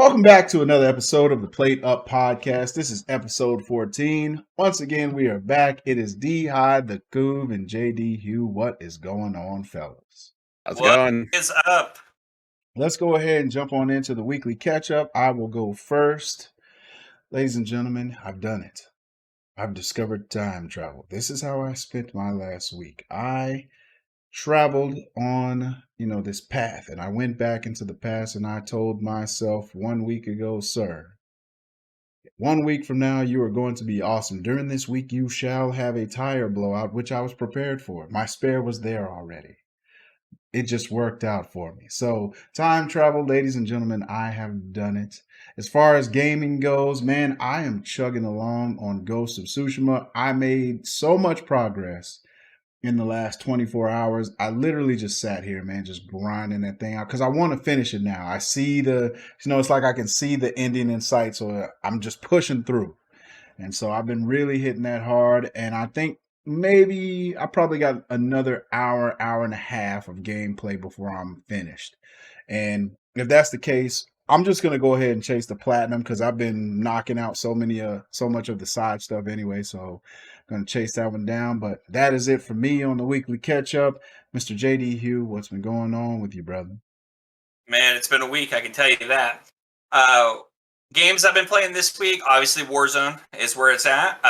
Welcome back to another episode of the Plate Up Podcast. This is episode 14. Once again, we are back. It is D High, the Goob, and JD Hugh. What is going on, fellas? How's it going? What is up? Let's go ahead and jump on into the weekly catch-up. I will go first. Ladies and gentlemen, I've done it. I've discovered time travel. This is how I spent my last week. I traveled on, this path, and I went back into the past and I told myself 1 week ago, sir, 1 week from now, you are going to be awesome. During this week, you shall have a tire blowout, which I was prepared for. My spare was there already. It just worked out for me. So time travel, ladies and gentlemen, I have done it. As far as gaming goes, man, I am chugging along on Ghost of Tsushima. I made so much progress in the last 24 hours. I literally just sat here, man, just grinding that thing out because I want to finish it now. I see it's like I can see the ending in sight, so I'm just pushing through. And so I've been really hitting that hard, and I think maybe I probably got another hour and a half of gameplay before I'm finished. And if that's the case, I'm just going to go ahead and chase the platinum because I've been knocking out so much of the side stuff anyway. So I'm going to chase that one down. But that is it for me on the weekly catch up. Mr. JD Hugh, what's been going on with you, brother? Man, it's been a week, I can tell you that. Games I've been playing this week, obviously Warzone is where it's at.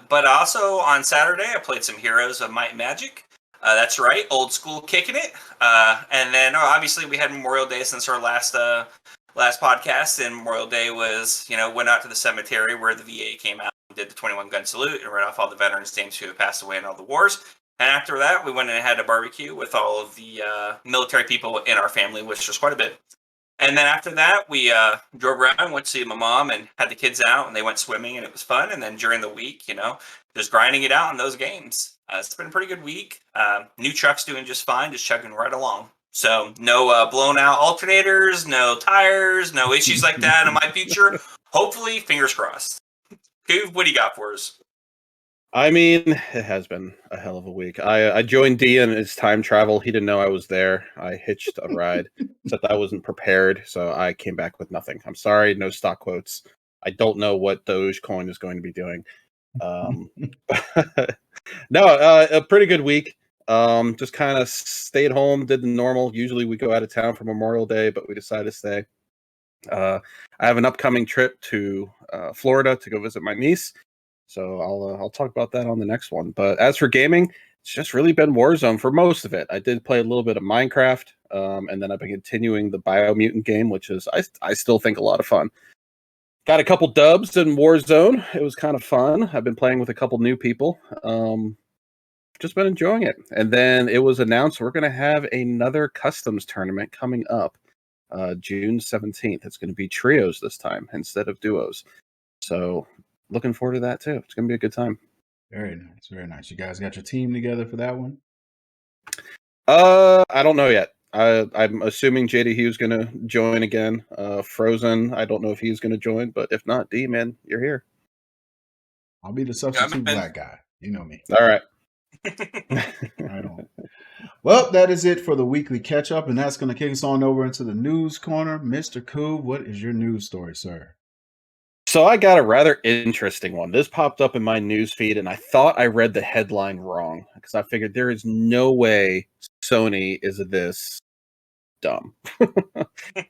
But also on Saturday, I played some Heroes of Might and Magic. That's right, old school kicking it. And then obviously we had Memorial Day since our last podcast, and Memorial Day was, went out to the cemetery where the VA came out and did the 21 gun salute and read off all the veterans' names who have passed away in all the wars. And after that, we went and had a barbecue with all of the military people in our family, which was quite a bit. And then after that, we drove around, went to see my mom, and had the kids out, and they went swimming, and it was fun. And then during the week, just grinding it out in those games. It's been a pretty good week. New truck's doing just fine, just chugging right along. So no blown out alternators, no tires, no issues like that in my future. Hopefully, fingers crossed. Coop, what do you got for us? I mean, it has been a hell of a week. I joined D in his time travel. He didn't know I was there. I hitched a ride, except I wasn't prepared, so I came back with nothing. I'm sorry, no stock quotes. I don't know what Dogecoin is going to be doing. A pretty good week. Just kind of stayed home, did the normal. Usually we go out of town for Memorial Day, but we decided to stay. I have an upcoming trip to Florida to go visit my niece. So I'll talk about that on the next one. But as for gaming, it's just really been Warzone for most of it. I did play a little bit of Minecraft, and then I've been continuing the Biomutant game, which is I still think a lot of fun. Got a couple dubs in Warzone. It was kind of fun. I've been playing with a couple new people. Just been enjoying it. And then it was announced we're going to have another customs tournament coming up June 17th. It's going to be trios this time instead of duos. So looking forward to that too. It's going to be a good time. Very nice. Very nice. You guys got your team together for that one? I don't know yet. I'm assuming JD Hughes going to join again. Frozen, I don't know if he's going to join, but if not, D, man, you're here. I'll be the substitute black guy. You know me. All right. Right on. Well, that is it for the weekly catch up, and that's going to kick us on over into the news corner. Mr. Coob, what is your news story, sir? So I got a rather interesting one. This popped up in my news feed, and I thought I read the headline wrong because I figured there is no way Sony is this dumb.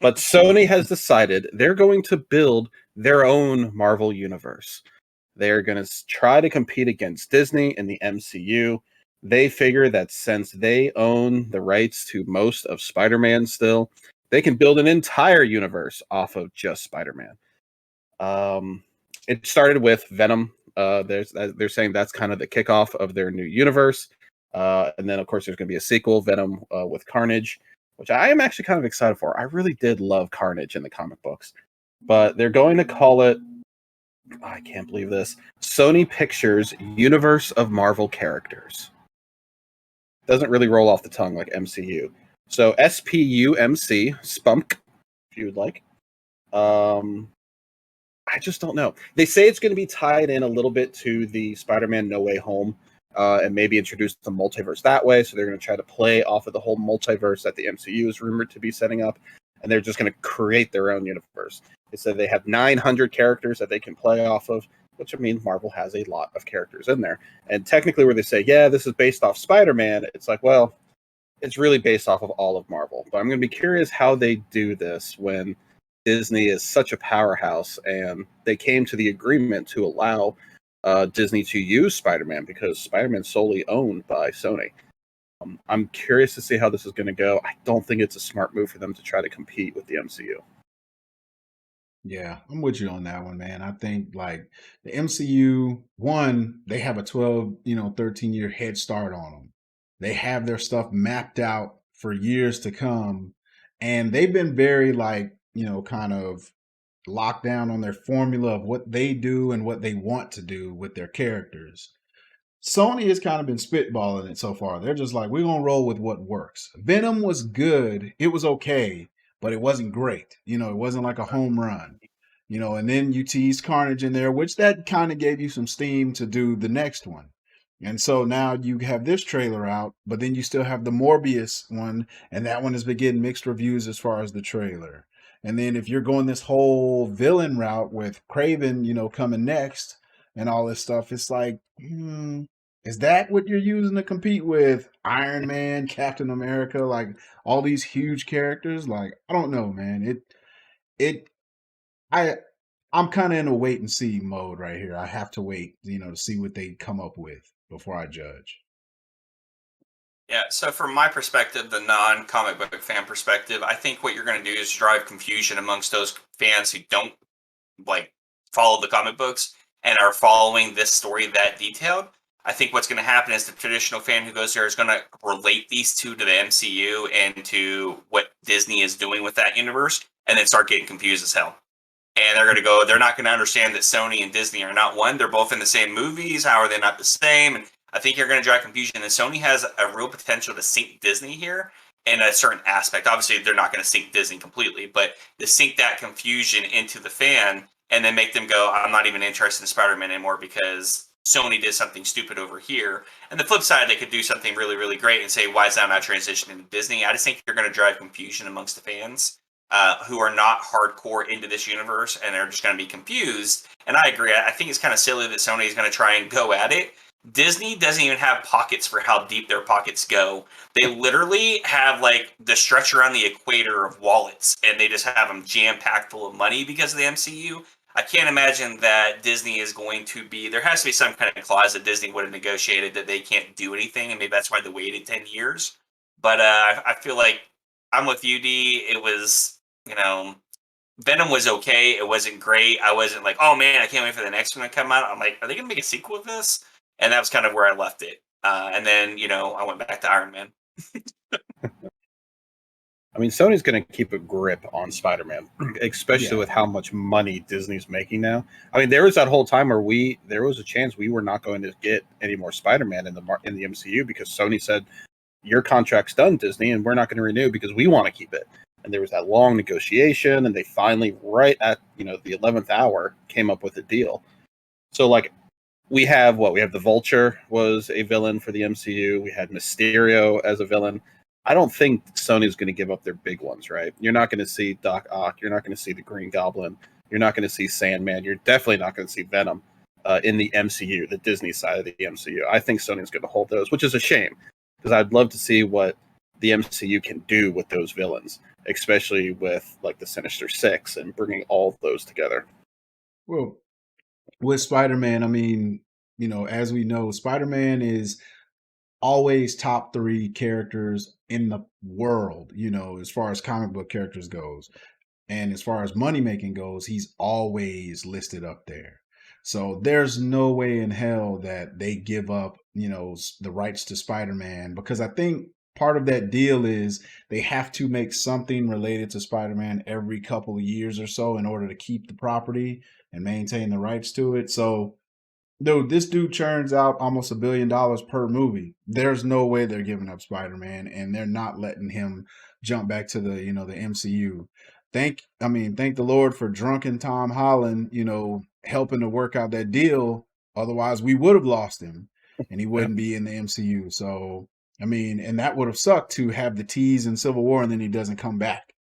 But Sony has decided they're going to build their own Marvel universe. They're going to try to compete against Disney in the MCU. They figure that since they own the rights to most of Spider-Man still, they can build an entire universe off of just Spider-Man. It started with Venom. They're saying that's kind of the kickoff of their new universe. And then, of course, there's going to be a sequel, Venom with Carnage, which I am actually kind of excited for. I really did love Carnage in the comic books. But they're going to call it, I can't believe this, Sony Pictures Universe of Marvel Characters. Doesn't really roll off the tongue like MCU. So SPUMC, Spunk, if you would like. I just don't know. They say it's going to be tied in a little bit to the Spider-Man No Way Home and maybe introduce the multiverse that way. So they're going to try to play off of the whole multiverse that the MCU is rumored to be setting up. and they're just going to create their own universe. They said they have 900 characters that they can play off of, which means Marvel has a lot of characters in there. And technically, where they say, yeah, this is based off Spider-Man, it's like, well, it's really based off of all of Marvel. But I'm going to be curious how they do this when Disney is such a powerhouse, and they came to the agreement to allow Disney to use Spider-Man because Spider-Man's solely owned by Sony. I'm curious to see how this is going to go. I don't think it's a smart move for them to try to compete with the MCU. Yeah, I'm with you on that one, man. I think like the MCU, one, they have a 12, 13-year head start on them. They have their stuff mapped out for years to come. And they've been very like, kind of locked down on their formula of what they do and what they want to do with their characters. Sony has kind of been spitballing it so far. They're just like, we're going to roll with what works. Venom was good. It was okay, but it wasn't great. It wasn't like a home run. And then you teased Carnage in there, which that kind of gave you some steam to do the next one. And so now you have this trailer out, but then you still have the Morbius one, and that one has been getting mixed reviews as far as the trailer. And then if you're going this whole villain route with Kraven, coming next and all this stuff, it's like, is that what you're using to compete with Iron Man, Captain America, like all these huge characters? Like, I don't know, man. I'm kind of in a wait and see mode right here. I have to wait, to see what they come up with before I judge. Yeah, so from my perspective, the non-comic book fan perspective, I think what you're going to do is drive confusion amongst those fans who don't like follow the comic books and are following this story that detailed. I think what's going to happen is the traditional fan who goes there is going to relate these two to the MCU and to what Disney is doing with that universe, and then start getting confused as hell. And they're not going to understand that Sony and Disney are not one. They're both in the same movies. How are they not the same? And I think you're going to drive confusion. And Sony has a real potential to sink Disney here in a certain aspect. Obviously, they're not going to sink Disney completely, but to sink that confusion into the fan and then make them go, I'm not even interested in Spider-Man anymore because Sony did something stupid over here. And the flip side, they could do something really, really great and say, why is that not transitioning to Disney? I just think you're going to drive confusion amongst the fans who are not hardcore into this universe, and they're just going to be confused. And I agree. I think it's kind of silly that Sony is going to try and go at it. Disney doesn't even have pockets for how deep their pockets go. They literally have like the stretch around the equator of wallets, and they just have them jam-packed full of money because of the MCU. I can't imagine that Disney is going to be... There has to be some kind of clause that Disney would have negotiated that they can't do anything, and maybe that's why they waited 10 years. But I feel like I'm with you, D. It was... Venom was okay. It wasn't great. I wasn't like, oh man, I can't wait for the next one to come out. I'm like, are they going to make a sequel of this? And that was kind of where I left it. And then, I went back to Iron Man. I mean, Sony's going to keep a grip on Spider-Man, especially with how much money Disney's making now. I mean, there was that whole time where there was a chance we were not going to get any more Spider-Man in the MCU because Sony said, your contract's done, Disney, and we're not going to renew because we want to keep it. And there was that long negotiation, and they finally, right at the 11th hour, came up with a deal. So, like, we have the Vulture was a villain for the MCU. We had Mysterio as a villain. I don't think Sony's going to give up their big ones, right? You're not going to see Doc Ock. You're not going to see the Green Goblin. You're not going to see Sandman. You're definitely not going to see Venom in the MCU, the Disney side of the MCU. I think Sony's going to hold those, which is a shame because I'd love to see what the MCU can do with those villains, especially with like the Sinister Six and bringing all of those together. Well, with Spider-Man, I mean, as we know, Spider-Man is always top 3 characters in the world, as far as comic book characters goes. And as far as money making goes, he's always listed up there. So there's no way in hell that they give up, the rights to Spider-Man, because I think part of that deal is they have to make something related to Spider-Man every couple of years or so in order to keep the property and maintain the rights to it. So, dude, this dude churns out almost $1 billion per movie. There's no way they're giving up Spider-Man, and they're not letting him jump back to the, the MCU. Thank the Lord for drunken Tom Holland, helping to work out that deal. Otherwise, we would have lost him, and he wouldn't be in the MCU. So, and that would have sucked to have the tease in Civil War, and then he doesn't come back.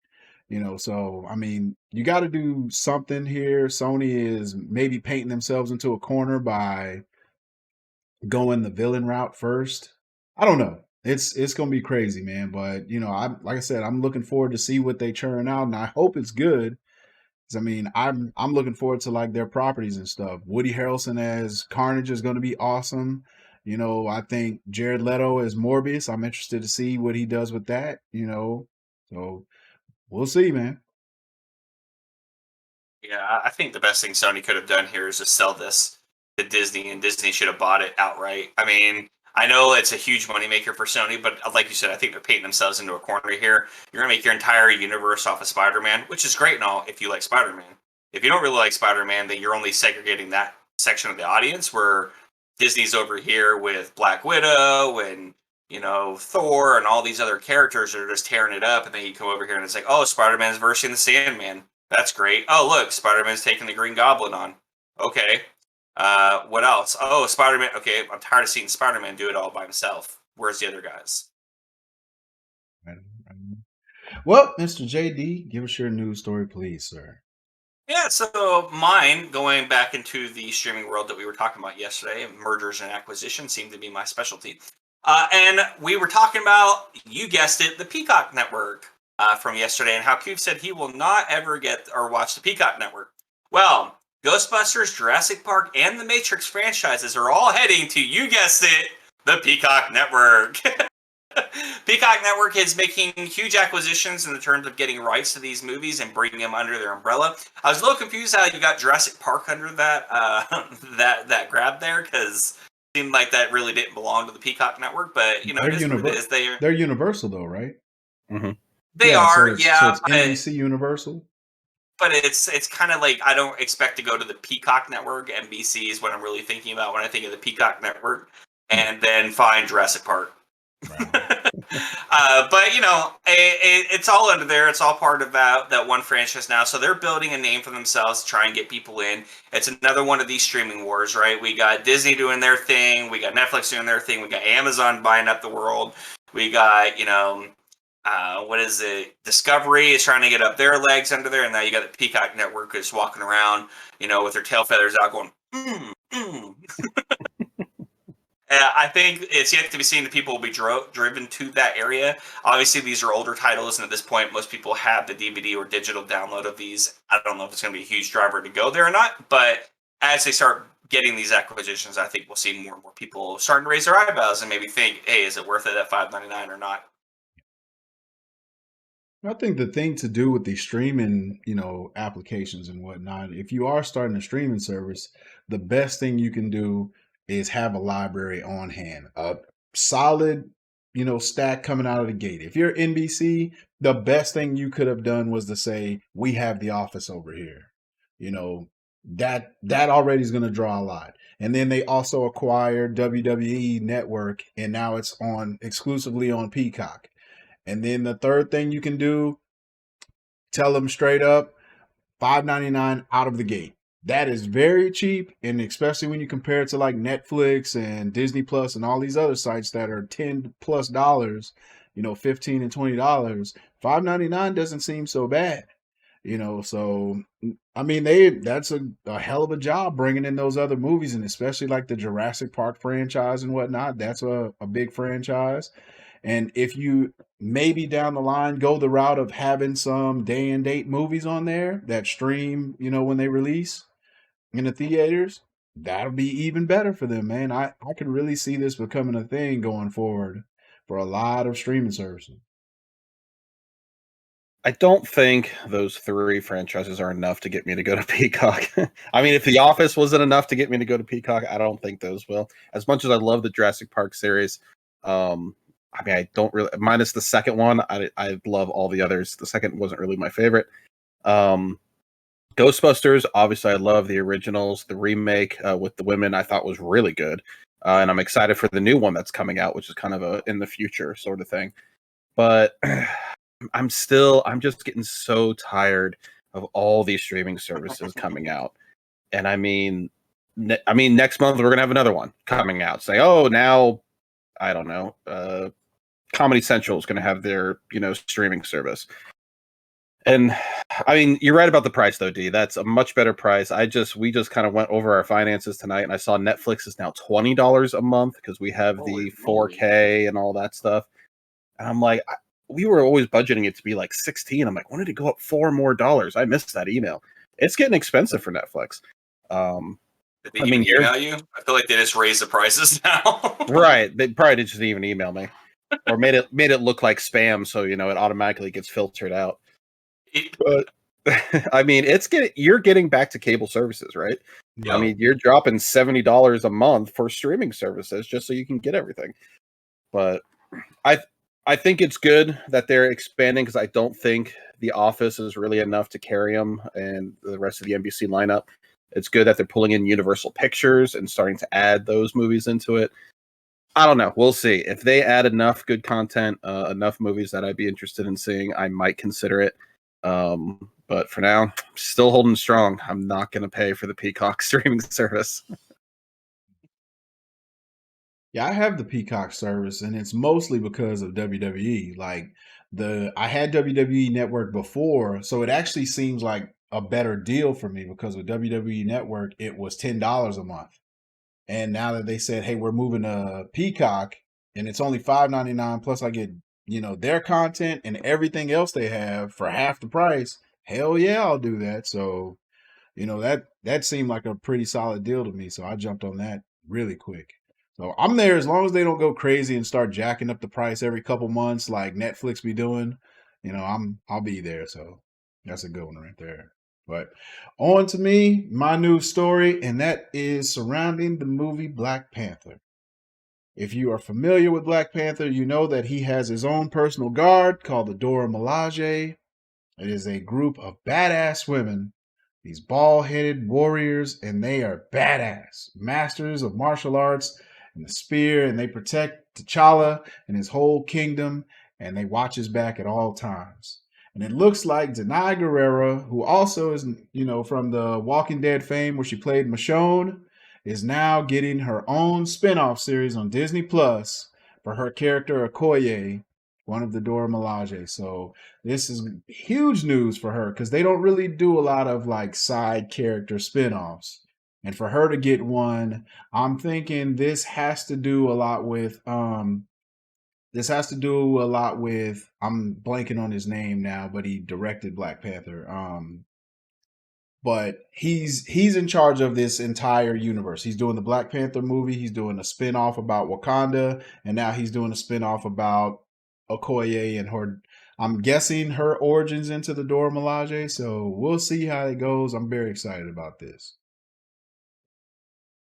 So I mean, you got to do something here. Sony is maybe painting themselves into a corner by going the villain route first. I don't know. It's gonna be crazy, man. But I'm like I said, I'm looking forward to see what they churn out, and I hope it's good. 'Cause, I mean, I'm looking forward to like their properties and stuff. Woody Harrelson as Carnage is gonna be awesome. I think Jared Leto as Morbius. I'm interested to see what he does with that. So we'll see, man. Yeah, I think the best thing Sony could have done here is just sell this to Disney, and Disney should have bought it outright. I mean, I know it's a huge moneymaker for Sony, but like you said, I think they're painting themselves into a corner here. You're going to make your entire universe off of Spider-Man, which is great and all if you like Spider-Man. If you don't really like Spider-Man, then you're only segregating that section of the audience where Disney's over here with Black Widow and Thor and all these other characters are just tearing it up, and then you come over here and it's like, oh, Spider-Man's versing the Sandman. That's great. Oh, look, Spider-Man's taking the Green Goblin on. Okay. What else? Oh, Spider-Man. Okay, I'm tired of seeing Spider-Man do it all by himself. Where's the other guys? Well, Mr. JD, give us your news story, please, sir. Yeah, so mine, going back into the streaming world that we were talking about yesterday, mergers and acquisitions seem to be my specialty. And we were talking about, you guessed it, the Peacock Network from yesterday, and how Cube said he will not ever get or watch the Peacock Network. Well, Ghostbusters, Jurassic Park, and the Matrix franchises are all heading to, you guessed it, the Peacock Network. Peacock Network is making huge acquisitions in the terms of getting rights to these movies and bringing them under their umbrella. I was a little confused how you got Jurassic Park under that that grab there, because it seemed like that really didn't belong to the Peacock Network. But they're Universal though, right? Mm-hmm. They are, So it's NBC Universal. But it's kind of like I don't expect to go to the Peacock Network. NBC is what I'm really thinking about when I think of the Peacock Network, and then find Jurassic Park. Right. But it's all under there. It's all part of that one franchise now. So they're building a name for themselves to try and get people in. It's another one of these streaming wars, right? We got Disney doing their thing. We got Netflix doing their thing. We got Amazon buying up the world. We got what is it? Discovery is trying to get up their legs under there, and now you got the Peacock Network just walking around, with their tail feathers out, going. I think it's yet to be seen if people will be driven to that area. Obviously, these are older titles, and at this point, most people have the DVD or digital download of these. I don't know if it's going to be a huge driver to go there or not, but as they start getting these acquisitions, I think we'll see more and more people starting to raise their eyebrows and maybe think, hey, is it worth it at $5.99 or not? I think the thing to do with these streaming, applications and whatnot, if you are starting a streaming service, the best thing you can do is have a library on hand, a solid, stack coming out of the gate. If you're NBC, the best thing you could have done was to say, we have The Office over here. That already is going to draw a lot. And then they also acquired WWE Network, and now it's on exclusively on Peacock. And then the third thing you can do, tell them straight up, $5.99 out of the gate. That is very cheap, and especially when you compare it to like Netflix and Disney Plus and all these other sites that are $10+ $15 and $20. $5.99 doesn't seem so bad. So I mean that's a hell of a job bringing in those other movies, and especially like the Jurassic Park franchise and whatnot. That's a big franchise. And if you maybe down the line go the route of having some day and date movies on there that stream, when they release in the theaters, that'll be even better for them, man. I could really see this becoming a thing going forward for a lot of streaming services. I don't think those 3 franchises are enough to get me to go to Peacock. I mean, if The Office wasn't enough to get me to go to Peacock, I don't think those will. As much as I love the Jurassic Park series, I mean, I don't really, minus the second one, I love all the others. The second wasn't really my favorite. Ghostbusters, obviously, I love the originals. The remake with the women I thought was really good. And I'm excited for the new one that's coming out, which is kind of a in the future sort of thing. But I'm just getting so tired of all these streaming services coming out. And I mean, next month we're going to have another one coming out. Say, oh, now, I don't know, Comedy Central is going to have their, streaming service. And I mean, you're right about the price though, D. That's a much better price. We just kind of went over our finances tonight, and I saw Netflix is now $20 a month because we have the 4K and all that stuff. And I'm like, we were always budgeting it to be like 16. I'm like, when did it go up $4 more? I missed that email. It's getting expensive for Netflix. Did they even email you? I feel like they just raised the prices now. Right. They probably just didn't even email me. Or made it look like spam, so it automatically gets filtered out. But I mean, you're getting back to cable services, right? Yep. I mean, you're dropping $70 a month for streaming services just so you can get everything. But I think it's good that they're expanding because I don't think The Office is really enough to carry them and the rest of the NBC lineup. It's good that they're pulling in Universal Pictures and starting to add those movies into it. I don't know. We'll see. If they add enough good content, enough movies that I'd be interested in seeing, I might consider it. But for now, I'm still holding strong. I'm not going to pay for the Peacock streaming service. Yeah, I have the Peacock service, and it's mostly because of WWE. Like I had WWE Network before, so it actually seems like a better deal for me because with WWE Network, it was $10 a month. And now that they said, hey, we're moving to Peacock and it's only $5.99 plus I get, their content and everything else they have for half the price, hell yeah, I'll do that. So, that seemed like a pretty solid deal to me. So I jumped on that really quick. So I'm there as long as they don't go crazy and start jacking up the price every couple months like Netflix be doing, I'll be there. So that's a good one right there. But on to me, my news story, and that is surrounding the movie Black Panther. If you are familiar with Black Panther, you know that he has his own personal guard called the Dora Milaje. It is a group of badass women, these bald-headed warriors, and they are badass, masters of martial arts and the spear, and they protect T'Challa and his whole kingdom, and they watch his back at all times. And it looks like Danai Gurira, who also is, from the Walking Dead fame where she played Michonne, is now getting her own spin-off series on Disney Plus for her character Okoye, one of the Dora Milaje. So this is huge news for her because they don't really do a lot of like side character spin-offs. And for her to get one, I'm thinking this has to do a lot with I'm blanking on his name now, but he directed Black Panther. But he's in charge of this entire universe. He's doing the Black Panther movie. He's doing a spin-off about Wakanda, and now he's doing a spin-off about Okoye and her. I'm guessing her origins into the Dora Milaje. So we'll see how it goes. I'm very excited about this.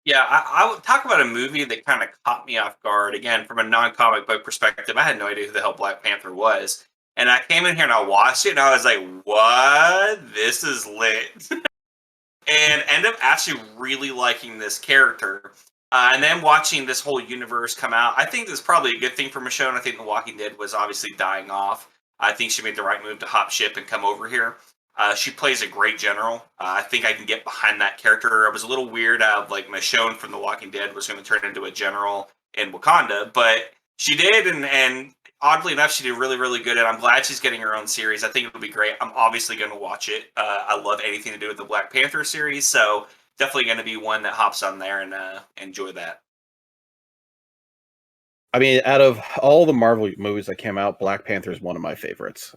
Yeah, I would talk about a movie that kind of caught me off guard. Again, from a non-comic book perspective, I had no idea who the hell Black Panther was. And I came in here and I watched it and I was like, what? This is lit. And ended up actually really liking this character. And then watching this whole universe come out, I think this is probably a good thing for Michonne. I think The Walking Dead was obviously dying off. I think she made the right move to hop ship and come over here. She plays a great general. I think I can get behind that character. I was a little weird out like Michonne from The Walking Dead was going to turn into a general in Wakanda, but she did, and oddly enough, she did really, really good. And I'm glad she's getting her own series. I think it'll be great. I'm obviously going to watch it. I love anything to do with the Black Panther series, so definitely going to be one that hops on there and enjoy that. I mean, out of all the Marvel movies that came out, Black Panther is one of my favorites.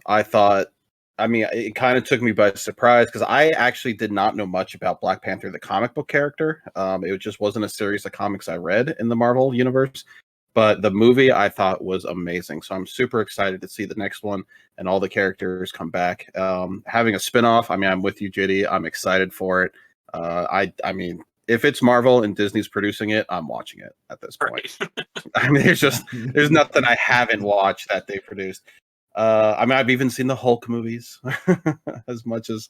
It kind of took me by surprise because I actually did not know much about Black Panther, the comic book character. It just wasn't a series of comics I read in the Marvel universe. But the movie I thought was amazing. So I'm super excited to see the next one and all the characters come back. Having a spinoff, I'm with you, JD. I'm excited for it. I mean, if it's Marvel and Disney's producing it, I'm watching it at this point. Right. There's nothing I haven't watched that they produced. I've even seen the Hulk movies as much as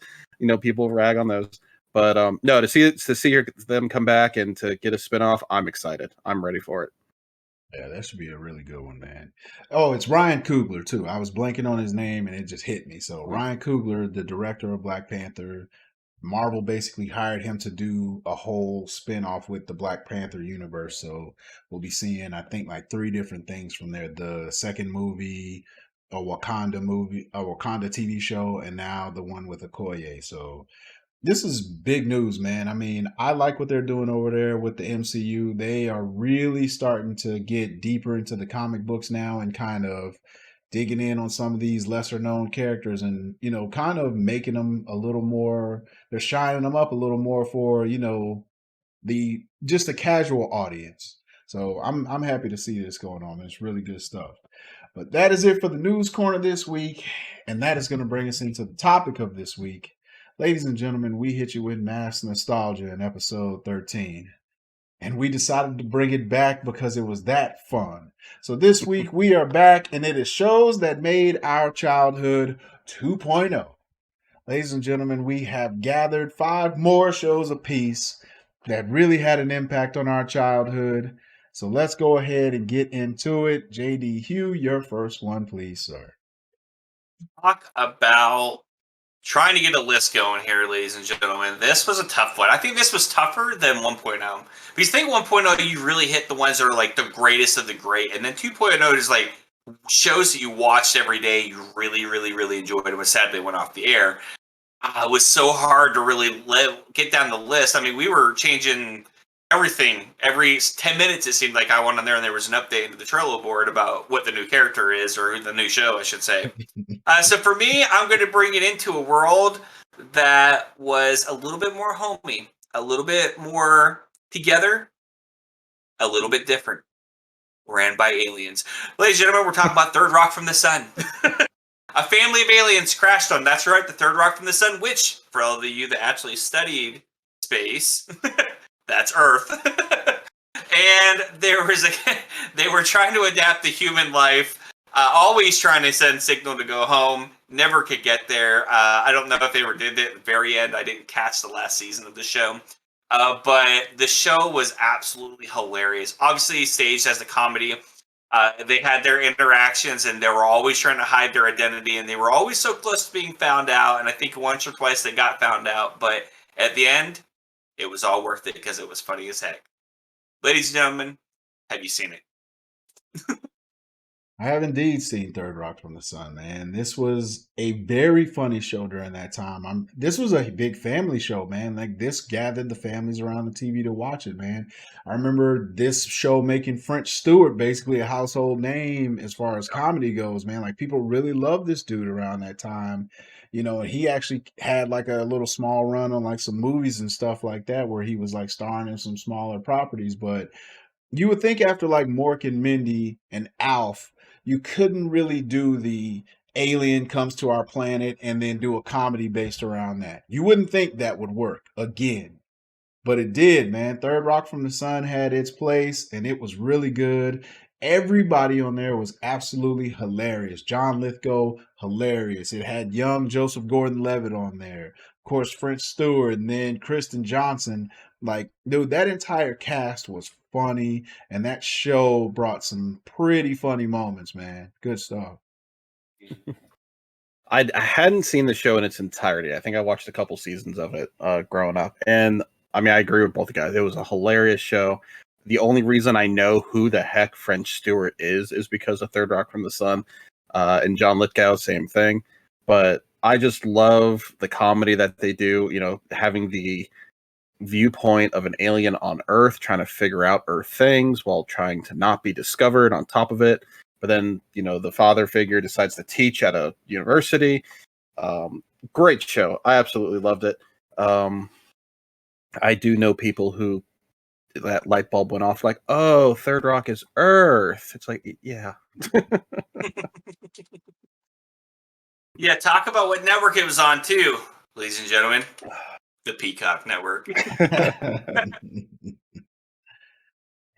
people rag on those. But no, to see them come back and to get a spinoff, I'm excited. I'm ready for it. Yeah, that should be a really good one, man. Oh, it's Ryan Coogler too. I was blanking on his name and it just hit me. So Ryan Coogler, the director of Black Panther, Marvel basically hired him to do a whole spin-off with the Black Panther universe. So we'll be seeing, I think, like 3 different things from there. The second movie, a Wakanda TV show, and now the one with Okoye. So this is big news, man. I mean, I like what they're doing over there with the MCU. They are really starting to get deeper into the comic books now and kind of digging in on some of these lesser known characters and, kind of making them a little more, they're shining them up a little more for, just a casual audience. So I'm happy to see this going on. It's really good stuff. But that is it for the news corner this week. And that is going to bring us into the topic of this week. Ladies and gentlemen, we hit you with mass nostalgia in episode 13. And we decided to bring it back because it was that fun. So this week we are back, and it is shows that made our childhood 2.0. Ladies and gentlemen, we have gathered 5 more shows apiece that really had an impact on our childhood. So let's go ahead and get into it. JD Hugh, your first one, please, sir. Talk about trying to get a list going here, ladies and gentlemen. This was a tough one. I think this was tougher than 1.0. Because you think 1.0, you really hit the ones that are like the greatest of the great. And then 2.0 is like shows that you watched every day, you really, really, really enjoyed and was sad they went off the air. It was so hard to really get down the list. I mean, we were changing everything. Every 10 minutes, it seemed like I went on there and there was an update into the Trello board about what the new character is, or the new show, I should say. So for me, I'm going to bring it into a world that was a little bit more homey, a little bit more together, a little bit different. Ran by aliens. Ladies and gentlemen, we're talking about Third Rock from the Sun. A family of aliens crashed on, that's right, the Third Rock from the Sun, which, for all of you that actually studied space, that's Earth. And they were trying to adapt to human life, always trying to send signal to go home, never could get there. I don't know if they ever did it at the very end. I didn't catch the last season of the show. But the show was absolutely hilarious. Obviously staged as a comedy. They had their interactions and they were always trying to hide their identity, and they were always so close to being found out. And I think once or twice they got found out, but at the end, it was all worth it because it was funny as heck. Ladies and gentlemen, have you seen it? I have indeed seen Third Rock from the Sun, man. This was a very funny show during that time. This was a big family show, man. Like, this gathered the families around the TV to watch it, man. I remember this show making French Stewart basically a household name as far as comedy goes, man. Like, people really loved this dude around that time. And he actually had like a little small run on like some movies and stuff like that where he was like starring in some smaller properties. But you would think after like Mork and Mindy and Alf, you couldn't really do the alien comes to our planet and then do a comedy based around that. You wouldn't think that would work again. But it did, man. Third Rock from the Sun had its place, and it was really good. Everybody on there was absolutely hilarious. John Lithgow, hilarious. It had young Joseph Gordon-Levitt on there. Of course, French Stewart, and then Kristen Johnson. Like, dude, that entire cast was funny, and that show brought some pretty funny moments, man. Good stuff. I hadn't seen the show in its entirety. I think I watched a couple seasons of it growing up. And I mean, I agree with both the guys. It was a hilarious show. The only reason I know who the heck French Stewart is because of Third Rock from the Sun. And John Lithgow, same thing. But I just love the comedy that they do, having the viewpoint of an alien on Earth trying to figure out Earth things while trying to not be discovered on top of it. But then, the father figure decides to teach at a university. Great show. I absolutely loved it. I do know people who that light bulb went off like, oh, Third Rock is Earth. It's like, yeah. Yeah, talk about what network it was on too, ladies and gentlemen. The Peacock Network.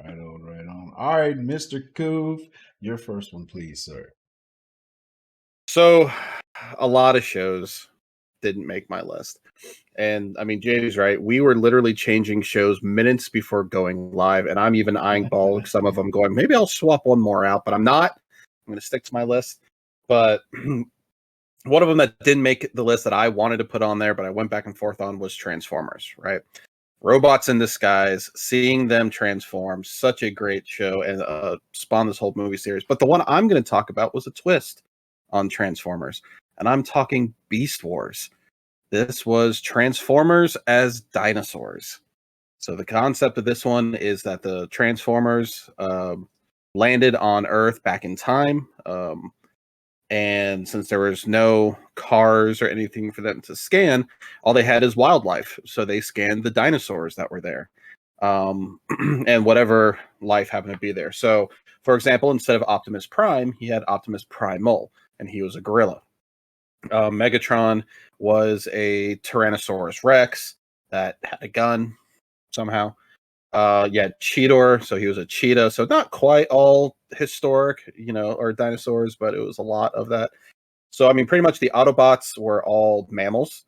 Right on. All right, Mr. Coov, your first one, please, sir. So, a lot of shows didn't make my list. And, I mean, JD's right. We were literally changing shows minutes before going live, and I'm even eyeing some of them going, maybe I'll swap one more out, but I'm not. I'm going to stick to my list. But one of them that didn't make the list that I wanted to put on there, but I went back and forth on, was Transformers, right? Robots in disguise, seeing them transform, such a great show, and spawned this whole movie series. But the one I'm going to talk about was a twist on Transformers, and I'm talking Beast Wars. This was Transformers as dinosaurs. So the concept of this one is that the Transformers landed on Earth back in time, and since there was no cars or anything for them to scan, all they had is wildlife. So they scanned the dinosaurs that were there, and whatever life happened to be there. So, for example, instead of Optimus Prime, he had Optimus Primal, and he was a gorilla. Megatron was a Tyrannosaurus Rex that had a gun somehow. Cheetor, so he was a cheetah. So not quite all historic, or dinosaurs, but it was a lot of that. So, I mean, pretty much the Autobots were all mammals,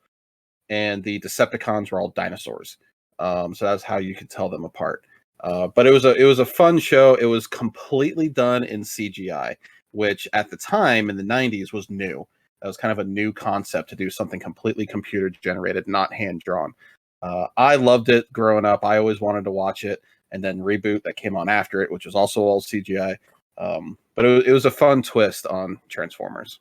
and the Decepticons were all dinosaurs. So that's how you could tell them apart. But it was a fun show. It was completely done in CGI, which at the time in the 90s was new. That was kind of a new concept to do something completely computer generated, not hand drawn. I loved it growing up. I always wanted to watch it, and then Reboot that came on after it, which was also all CGI. But it was a fun twist on Transformers.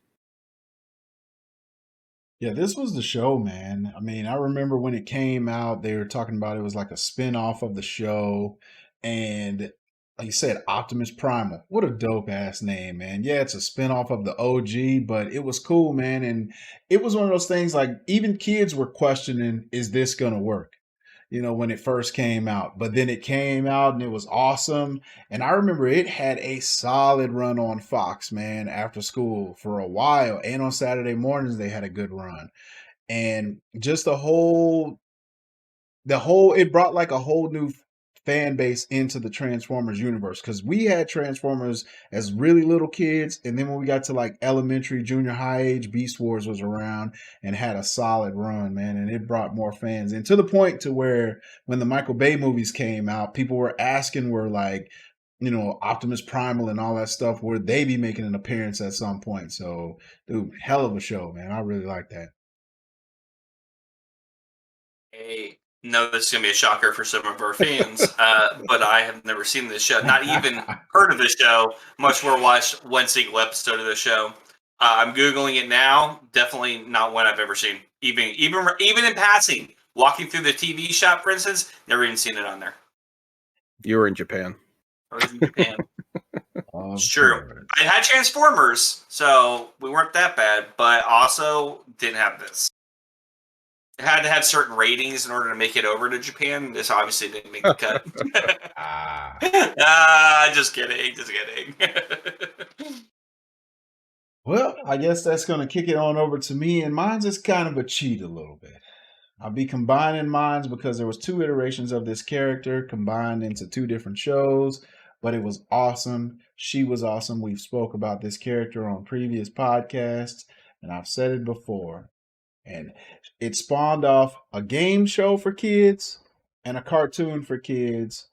Yeah, this was the show, man. I mean, I remember when it came out, they were talking about it was like a spin-off of the show. And like you said, Optimus Primal. What a dope ass name, man. Yeah, it's a spin-off of the OG, but it was cool, man. And it was one of those things like even kids were questioning, is this gonna work? When it first came out. But then it came out and it was awesome. And I remember it had a solid run on Fox, man, after school for a while. And on Saturday mornings, they had a good run. And just it brought like a whole new fan base into the Transformers universe, because we had Transformers as really little kids, and then when we got to like elementary, junior high age, Beast Wars was around and had a solid run, man, and it brought more fans. And to the point to where when the Michael Bay movies came out, people were asking, were like, Optimus Primal and all that stuff, would they be making an appearance at some point? So, dude, hell of a show, man. I really like that. Hey, no, this is going to be a shocker for some of our fans, but I have never seen this show, not even heard of the show, much more watched one single episode of the show. I'm Googling it now. Definitely not one I've ever seen. Even in passing, walking through the TV shop, for instance, never even seen it on there. You were in Japan. I was in Japan. It's true. I had Transformers, so we weren't that bad, but also didn't have this. It had to have certain ratings in order to make it over to Japan. This obviously didn't make the cut. Just kidding. Well, I guess that's going to kick it on over to me, and mine's is kind of a cheat a little bit. I'll be combining mines because there was 2 iterations of this character combined into 2 different shows, but it was awesome. She was awesome. We've spoke about this character on previous podcasts, and I've said it before. And it spawned off a game show for kids and a cartoon for kids,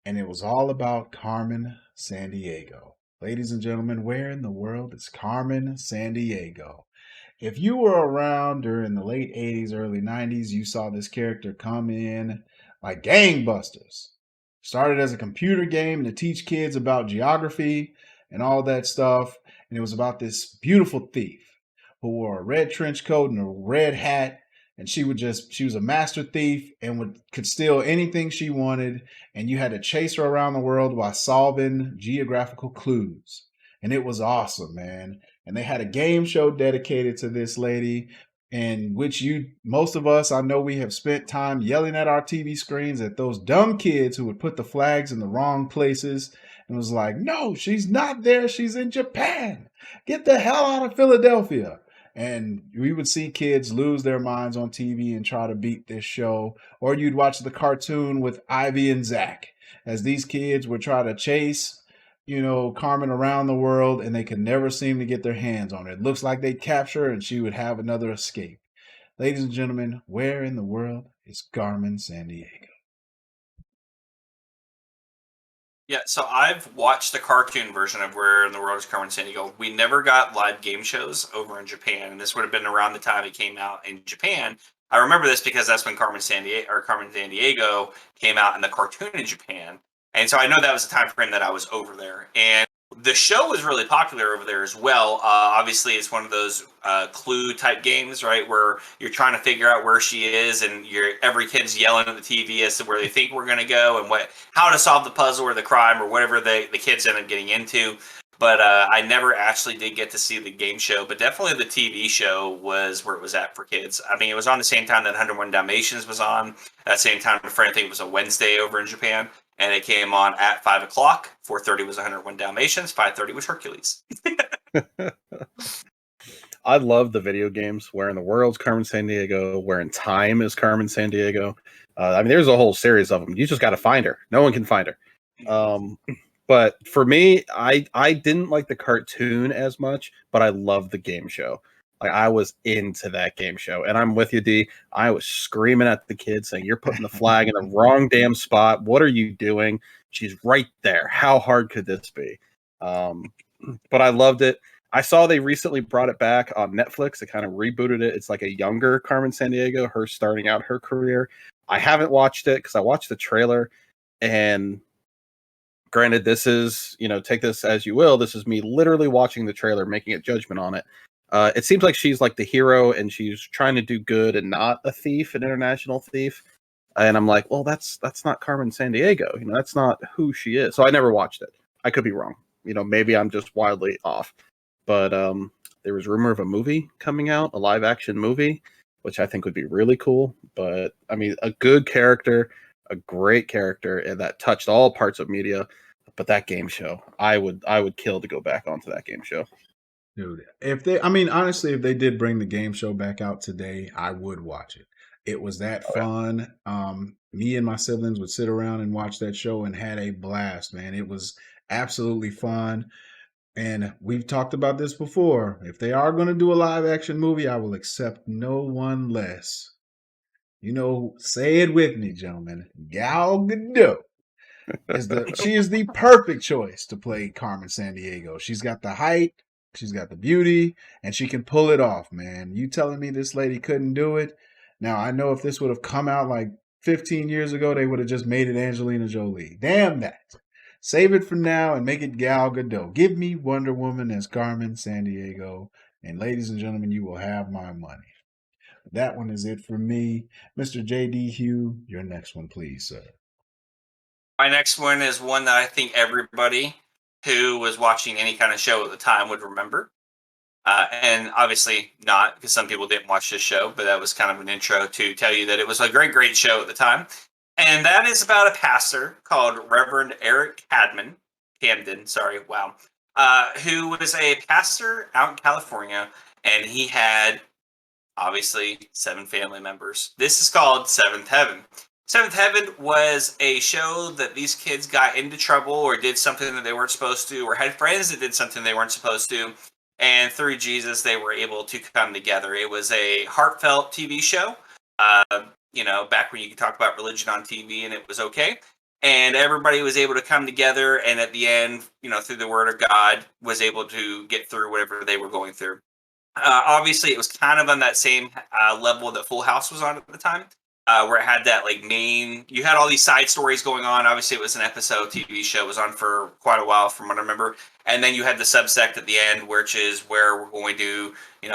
and it was all about Carmen Sandiego. Ladies and gentlemen, where in the world is Carmen Sandiego? If you were around during the late 80s, early 90s, you saw this character come in like gangbusters. Started as a computer game to teach kids about geography and all that stuff. And it was about this beautiful thief who wore a red trench coat and a red hat. And she was a master thief and could steal anything she wanted. And you had to chase her around the world while solving geographical clues. And it was awesome, man. And they had a game show dedicated to this lady, in which most of us, I know we have spent time yelling at our TV screens at those dumb kids who would put the flags in the wrong places and was like, no, she's not there. She's in Japan. Get the hell out of Philadelphia. And we would see kids lose their minds on TV and try to beat this show. Or you'd watch the cartoon with Ivy and Zach as these kids would try to chase, Carmen around the world, and they could never seem to get their hands on her. It looks like they'd capture her and she would have another escape. Ladies and gentlemen, where in the world is Carmen Sandiego? Yeah, so I've watched the cartoon version of Where in the World is Carmen Sandiego. We never got live game shows over in Japan, and this would have been around the time it came out in Japan. I remember this because that's when Carmen Sandiego came out in the cartoon in Japan. And so I know that was the time frame that I was over there. And The show was really popular over there as well. Obviously, it's one of those clue type games, right, where you're trying to figure out where she is, and every kid's yelling at the TV as to where they think we're going to go and how to solve the puzzle or the crime or whatever the kids end up getting into. But I never actually did get to see the game show, but definitely the TV show was where it was at for kids. I mean, it was on the same time that 101 Dalmatians was on. At the same time, I think it was a Wednesday over in Japan, and it came on at 5 o'clock. 4:30 was 101 Dalmatians. 5:30 was Hercules. I love the video games where in the world's Carmen Sandiego, where in time is Carmen Sandiego. I mean, there's a whole series of them. You just got to find her. No one can find her. But for me, I didn't like the cartoon as much, but I love the game show. Like, I was into that game show, and I'm with you, D. I was screaming at the kids saying, "You're putting the flag in the wrong damn spot. What are you doing? She's right there. How hard could this be?" But I loved it. I saw they recently brought it back on Netflix. They kind of rebooted it. It's like a younger Carmen Sandiego, her starting out her career. I haven't watched it because I watched the trailer, and granted, this is, take this as you will. This is me literally watching the trailer, making a judgment on it. It seems like she's like the hero and she's trying to do good and not a thief, an international thief. And I'm like, well, that's not Carmen Sandiego. That's not who she is. So I never watched it. I could be wrong. Maybe I'm just wildly off. But there was rumor of a movie coming out, a live action movie, which I think would be really cool. But I mean, a good character, a great character, and that touched all parts of media. But that game show, I would kill to go back onto that game show. Dude, honestly, if they did bring the game show back out today, I would watch it. It was that fun. Me and my siblings would sit around and watch that show and had a blast, man. It was absolutely fun. And we've talked about this before. If they are going to do a live action movie, I will accept no one less. Say it with me, gentlemen. Gal Gadot. She is the perfect choice to play Carmen Sandiego. She's got the height, she's got the beauty, and she can pull it off, man. You telling me this lady couldn't do it? Now, I know if this would have come out like 15 years ago, they would have just made it Angelina Jolie. Damn that. Save it for now and make it Gal Gadot. Give me Wonder Woman as Carmen Sandiego, and ladies and gentlemen, you will have my money. That one is it for me. Mr. J.D. Hugh, your next one, please, sir. My next one is one that I think everybody who was watching any kind of show at the time would remember. And obviously not, because some people didn't watch this show, but that was kind of an intro to tell you that it was a great, great show at the time. And that is about a pastor called Reverend Eric Camden, who was a pastor out in California, and he had, obviously, 7 family members. This is called Seventh Heaven. Seventh Heaven was a show that these kids got into trouble or did something that they weren't supposed to, or had friends that did something they weren't supposed to, and through Jesus, they were able to come together. It was a heartfelt TV show, back when you could talk about religion on TV and it was okay. And everybody was able to come together, and at the end, through the word of God, was able to get through whatever they were going through. Obviously, it was kind of on that same level that Full House was on at the time. Where it had that you had all these side stories going on. Obviously, it was an episode TV show. It was on for quite a while from what I remember. And then you had the subsect at the end, which is where we're going to,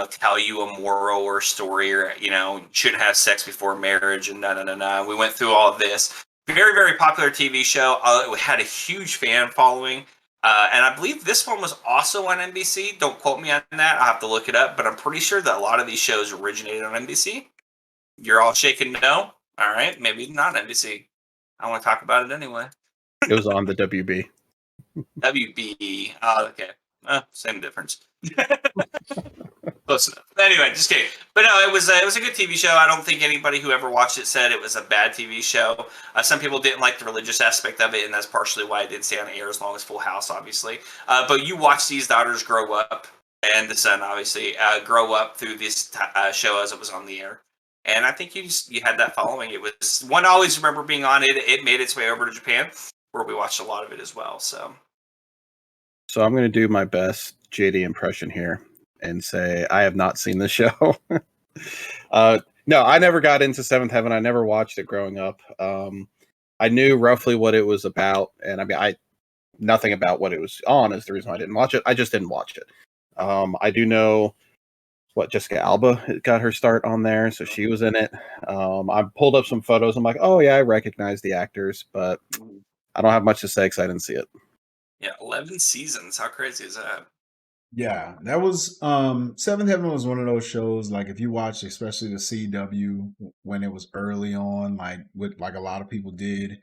tell you a moral or story, or, you shouldn't have sex before marriage and no. We went through all of this. Very, very popular TV show. It had a huge fan following. And I believe this one was also on NBC. Don't quote me on that. I'll have to look it up. But I'm pretty sure that a lot of these shows originated on NBC. You're all shaking no? All right, maybe not NBC. I want to talk about it anyway. It was on the WB. WB. Oh, okay. Same difference. Close enough. Anyway, just kidding. But no, it was a good TV show. I don't think anybody who ever watched it said it was a bad TV show. Some people didn't like the religious aspect of it, and that's partially why it didn't stay on air as long as Full House, obviously. But you watch these daughters grow up, and the son, obviously, grow up through this show as it was on the air. And I think you had that following. It was one I always remember being on it. It made its way over to Japan, where we watched a lot of it as well. So I'm going to do my best JD impression here and say I have not seen the show. No, I never got into Seventh Heaven. I never watched it growing up. I knew roughly what it was about, and I mean, nothing about what it was on is the reason why I didn't watch it. I just didn't watch it. I do know what Jessica Alba got her start on there, so she was in it. I pulled up some photos. I'm like, oh yeah, I recognize the actors, but I don't have much to say because I didn't see it. Yeah, 11 seasons. How crazy is that? Yeah, that was Seventh Heaven was one of those shows, like if you watched especially the CW when it was early on, like with like a lot of people did,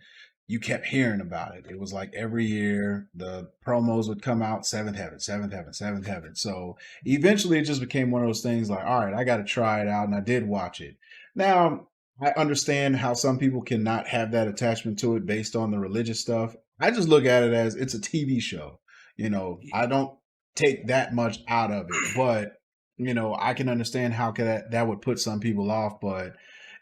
you kept hearing about it. It was like every year the promos would come out, Seventh Heaven, Seventh Heaven, Seventh Heaven. So eventually it just became one of those things like, all right, I gotta try it out, and I did watch it. Now I understand how some people cannot have that attachment to it based on the religious stuff. I just look at it as it's a TV show. I don't take that much out of it. But I can understand how that would put some people off. But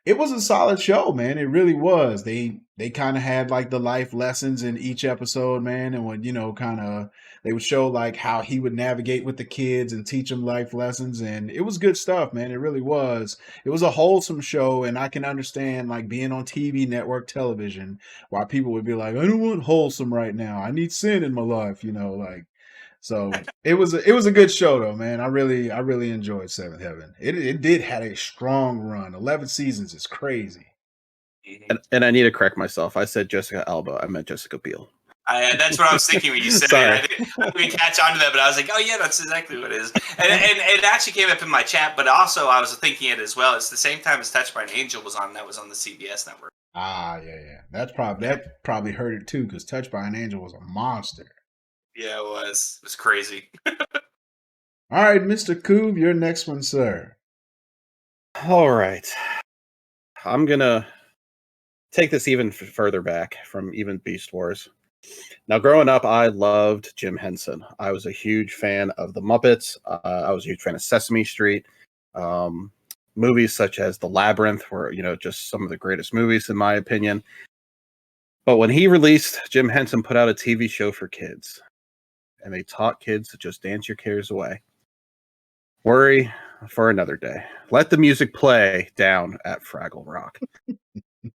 it was a solid show, man. It really was. They kind of had like the life lessons in each episode, man, and when kind of they would show like how he would navigate with the kids and teach them life lessons, and it was good stuff, man. It really was. It was a wholesome show, and I can understand like being on TV network television why people would be like, I don't want wholesome right now. I need sin in my life, like. So it was a good show though, man. I really enjoyed Seventh Heaven. It did had a strong run. 11 seasons is crazy. And I need to correct myself. I said Jessica Alba. I meant Jessica Biel. That's what I was thinking when you said Sorry. it. I didn't catch on to that, but I was like, oh yeah, that's exactly what it is. And it actually came up in my chat, but also I was thinking it as well. It's the same time as Touched by an Angel was on. That was on the CBS network. Yeah. That probably hurt it too, because Touched by an Angel was a monster. Yeah, it was. It was crazy. All right, Mr. Coob, your next one, sir. All right. I'm going to take this even further back from even Beast Wars. Now, growing up, I loved Jim Henson. I was a huge fan of the Muppets. I was a huge fan of Sesame Street. Movies such as The Labyrinth were, just some of the greatest movies in my opinion. But when he released, Jim Henson put out a TV show for kids, and they taught kids to just dance your cares away. Worry for another day. Let the music play down at Fraggle Rock.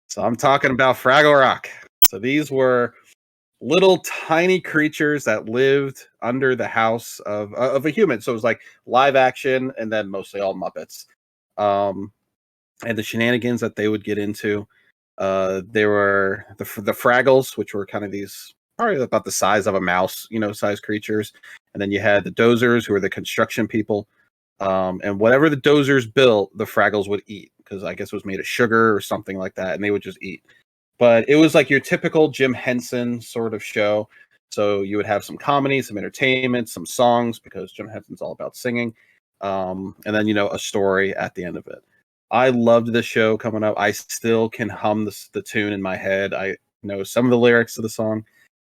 So I'm talking about Fraggle Rock. So these were little tiny creatures that lived under the house of a human. So it was like live action and then mostly all Muppets. And the shenanigans that they would get into. There were the Fraggles, which were kind of these probably about the size of a mouse, size creatures. And then you had the Dozers, who were the construction people. And whatever the Dozers built, the Fraggles would eat, because I guess it was made of sugar or something like that, and they would just eat. But it was like your typical Jim Henson sort of show. So you would have some comedy, some entertainment, some songs, because Jim Henson's all about singing. And then, a story at the end of it. I loved this show coming up. I still can hum the tune in my head. I know some of the lyrics to the song.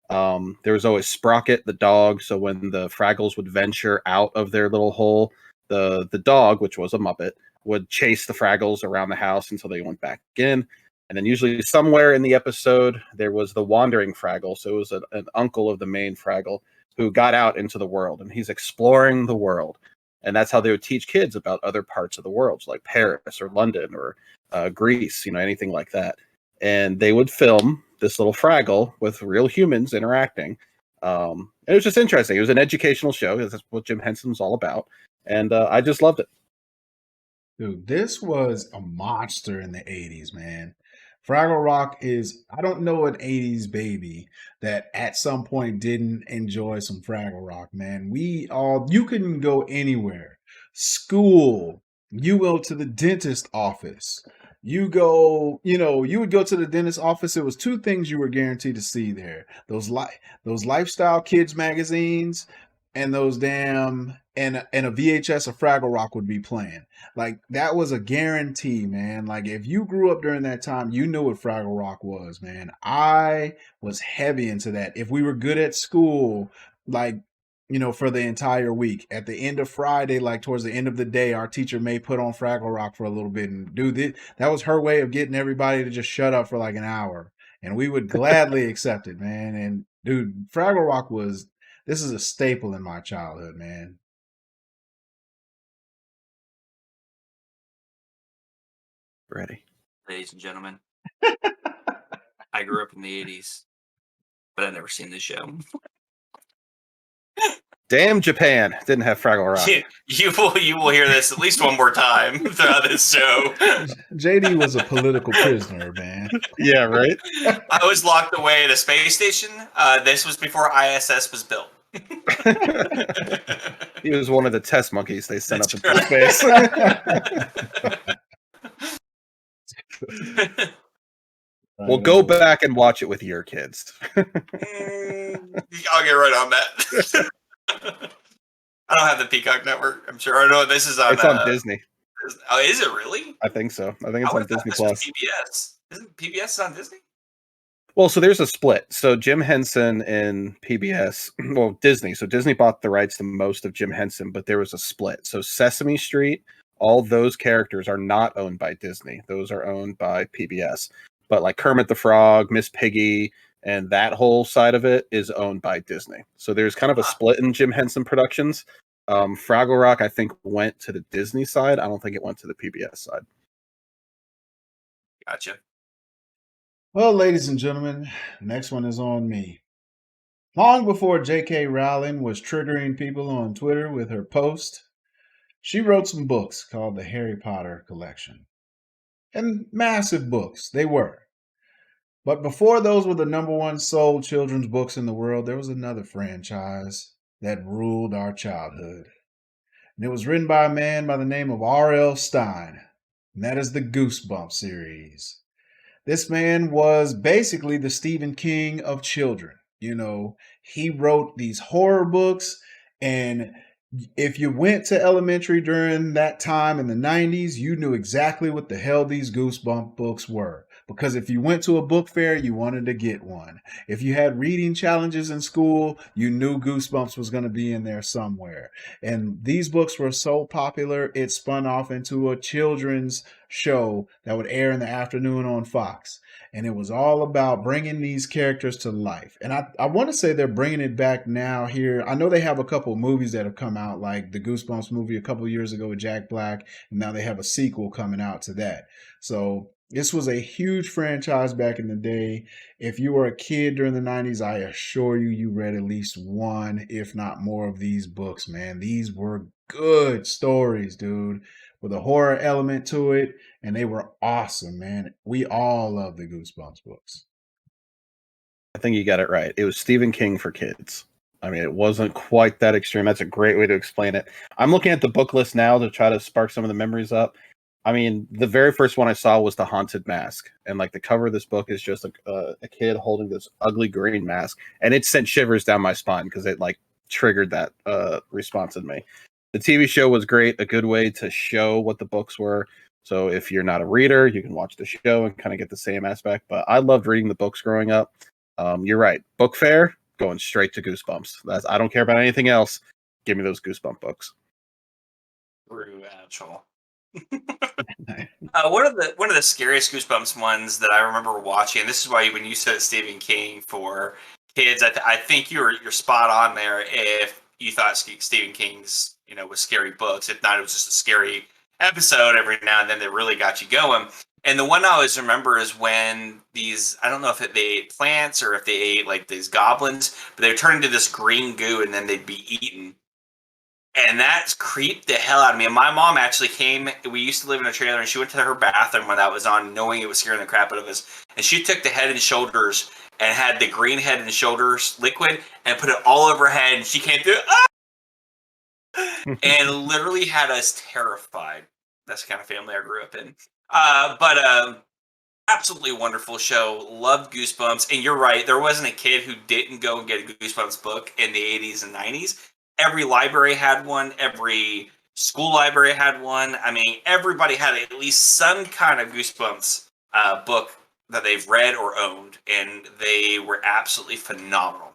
There was always Sprocket, the dog. So when the Fraggles would venture out of their little hole, the dog, which was a Muppet, would chase the Fraggles around the house until they went back in. And then usually somewhere in the episode, there was the wandering Fraggle. So it was an uncle of the main Fraggle who got out into the world, and he's exploring the world. And that's how they would teach kids about other parts of the world, like Paris or London or Greece, anything like that. And they would film this little Fraggle with real humans interacting. It was just interesting. It was an educational show. That's what Jim Henson was all about. And I just loved it. Dude, this was a monster in the 80s, man. Fraggle Rock is, I don't know an 80s baby that at some point didn't enjoy some Fraggle Rock, man. You couldn't go anywhere. School, you go to the dentist office. You would go to the dentist office. It was two things you were guaranteed to see there. Those lifestyle kids magazines and those damn and a VHS of Fraggle Rock would be playing. Like that was a guarantee, man. Like if you grew up during that time, you knew what Fraggle Rock was, man. I was heavy into that. If we were good at school, like for the entire week, at the end of Friday, like towards the end of the day, our teacher may put on Fraggle Rock for a little bit, and that was her way of getting everybody to just shut up for like an hour, and we would gladly accept it, man. And dude, Fraggle Rock this is a staple in my childhood, man. Ready. Ladies and gentlemen, I grew up in the 80s. but I've never seen the show. Damn, Japan didn't have Fraggle Rock. You will hear this at least one more time throughout this show. JD was a political prisoner, man. Yeah, right. I was locked away at a space station. This was before ISS was built. He was one of the test monkeys they sent That's up into space. Well, go back and watch it with your kids. I'll get right on that. I don't have the Peacock Network. I'm sure. I know this is on. It's on Disney. Oh, is it really? I think so. I think it's on Disney Plus. PBS. Isn't PBS on Disney? Well, so there's a split. So Jim Henson in PBS, well, Disney. So Disney bought the rights to most of Jim Henson, but there was a split. So Sesame Street, all those characters are not owned by Disney. Those are owned by PBS. But like Kermit the Frog, Miss Piggy, and that whole side of it is owned by Disney. So there's kind of a split in Jim Henson Productions. Fraggle Rock, I think, went to the Disney side. I don't think it went to the PBS side. Gotcha. Well, ladies and gentlemen, next one is on me. Long before J.K. Rowling was triggering people on Twitter with her post, she wrote some books called the Harry Potter Collection. And massive books, they were. But before those were the number one sold children's books in the world, there was another franchise that ruled our childhood. And it was written by a man by the name of R.L. Stine, and that is the Goosebumps series. This man was basically the Stephen King of children. You know, he wrote these horror books, and if you went to elementary during that time in the 90s, you knew exactly what the hell these Goosebump books were. Because if you went to a book fair, you wanted to get one. If you had reading challenges in school, you knew Goosebumps was going to be in there somewhere. And these books were so popular, it spun off into a children's show that would air in the afternoon on Fox. And it was all about bringing these characters to life. And I want to say they're bringing it back now here. I know they have a couple of movies that have come out, like the Goosebumps movie a couple of years ago with Jack Black. And now they have a sequel coming out to that. So this was a huge franchise back in the day. If you were a kid during the 90s, I assure you, you read at least one, if not more, of these books, man. These were good stories, dude, with a horror element to it. And they were awesome, man. We all love the Goosebumps books. I think you got it right. It was Stephen King for kids. I mean, it wasn't quite that extreme. That's a great way to explain it. I'm looking at the book list now to try to spark some of the memories up. I mean, the very first one I saw was The Haunted Mask. And like the cover of this book is just a kid holding this ugly green mask. And it sent shivers down my spine because it like triggered that response in me. The TV show was great, a good way to show what the books were. So if you're not a reader, you can watch the show and kind of get the same aspect. But I loved reading the books growing up. You're right. Book fair, going straight to Goosebumps. I don't care about anything else. Give me those Goosebump books. True, actual. One of the scariest Goosebumps ones that I remember watching, and this is why when you said Stephen King for kids, I think you're spot on there. If you thought Stephen King's was scary books, if not, it was just a scary episode every now and then that really got you going. And the one I always remember is when these, I don't know if they ate plants or if they ate like these goblins, but they would turn into this green goo and then they'd be eaten. And that creeped the hell out of me. And my mom actually came, we used to live in a trailer, and she went to her bathroom when that was on, knowing it was scaring the crap out of us. And she took the Head and Shoulders and had the green Head and Shoulders liquid and put it all over her head. And she came through, and literally had us terrified. That's the kind of family I grew up in. But absolutely wonderful show. Loved Goosebumps. And you're right, there wasn't a kid who didn't go and get a Goosebumps book in the 80s and 90s. Every library had one. Every school library had one. I mean, everybody had at least some kind of Goosebumps book that they've read or owned, and they were absolutely phenomenal.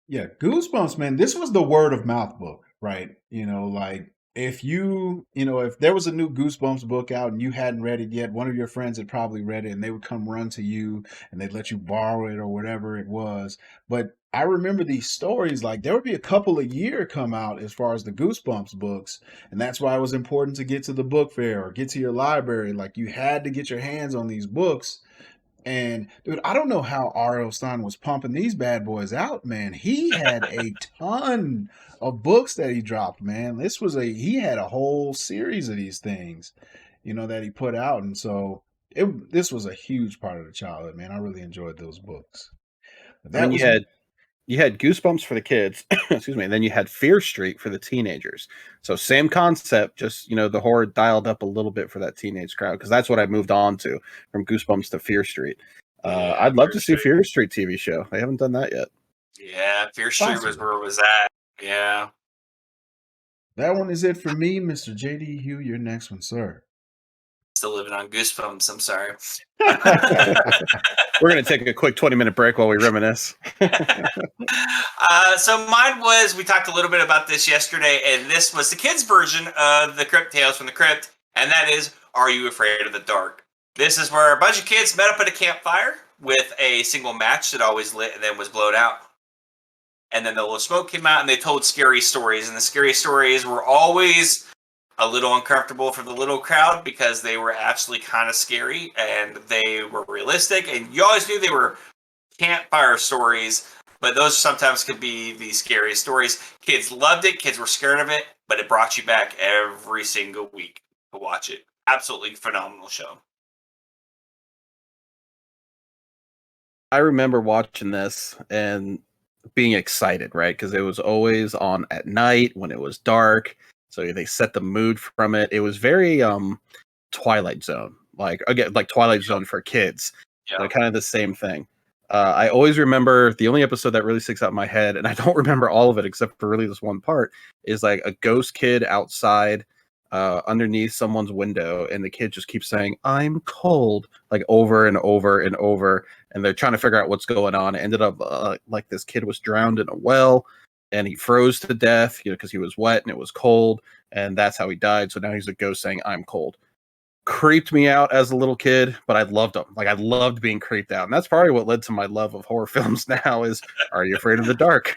Yeah, Goosebumps, man. This was the word of mouth book, right? Like if if there was a new Goosebumps book out and you hadn't read it yet, one of your friends had probably read it, and they would come run to you and they'd let you borrow it or whatever it was. But I remember these stories, like there would be a couple a year come out as far as the Goosebumps books. And that's why it was important to get to the book fair or get to your library. Like you had to get your hands on these books. And dude, I don't know how R.L. Stein was pumping these bad boys out, man. He had a ton of books that he dropped, man. He had a whole series of these things, that he put out, and so this was a huge part of the childhood, man. I really enjoyed those books. I mean, you had Goosebumps for the kids, excuse me, and then you had Fear Street for the teenagers. So same concept, just the horror dialed up a little bit for that teenage crowd, because that's what I moved on to from Goosebumps to Fear Street. I'd love to see Fear Street TV show. They haven't done that yet. Yeah, Fear Street was where it was at. Yeah. That one is it for me, Mr. JD Hugh. Your next one, sir. Still living on Goosebumps. I'm sorry. We're going to take a quick 20-minute break while we reminisce. So mine was, we talked a little bit about this yesterday, and this was the kids' version of the Crypt Tales from the Crypt, and that is, Are You Afraid of the Dark? This is where a bunch of kids met up at a campfire with a single match that always lit and then was blown out. And then the little smoke came out, and they told scary stories, and the scary stories were always a little uncomfortable for the little crowd because they were actually kind of scary and they were realistic, and you always knew they were campfire stories, but those sometimes could be the scariest stories. Kids loved it, kids were scared of it, but it brought you back every single week to watch it. Absolutely phenomenal show. I remember watching this and being excited, right? Because it was always on at night when it was dark. So they set the mood from it. It was very Twilight Zone, like Twilight Zone for kids. Yeah. So kind of the same thing. I always remember the only episode that really sticks out in my head, and I don't remember all of it except for really this one part, is like a ghost kid outside underneath someone's window, and the kid just keeps saying, "I'm cold," like over and over and over, and they're trying to figure out what's going on. It ended up like this kid was drowned in a well, and he froze to death, because he was wet and it was cold, and that's how he died. So now he's a ghost saying, "I'm cold." Creeped me out as a little kid, but I loved them. Like, I loved being creeped out, and that's probably what led to my love of horror films now is Are You Afraid of the Dark?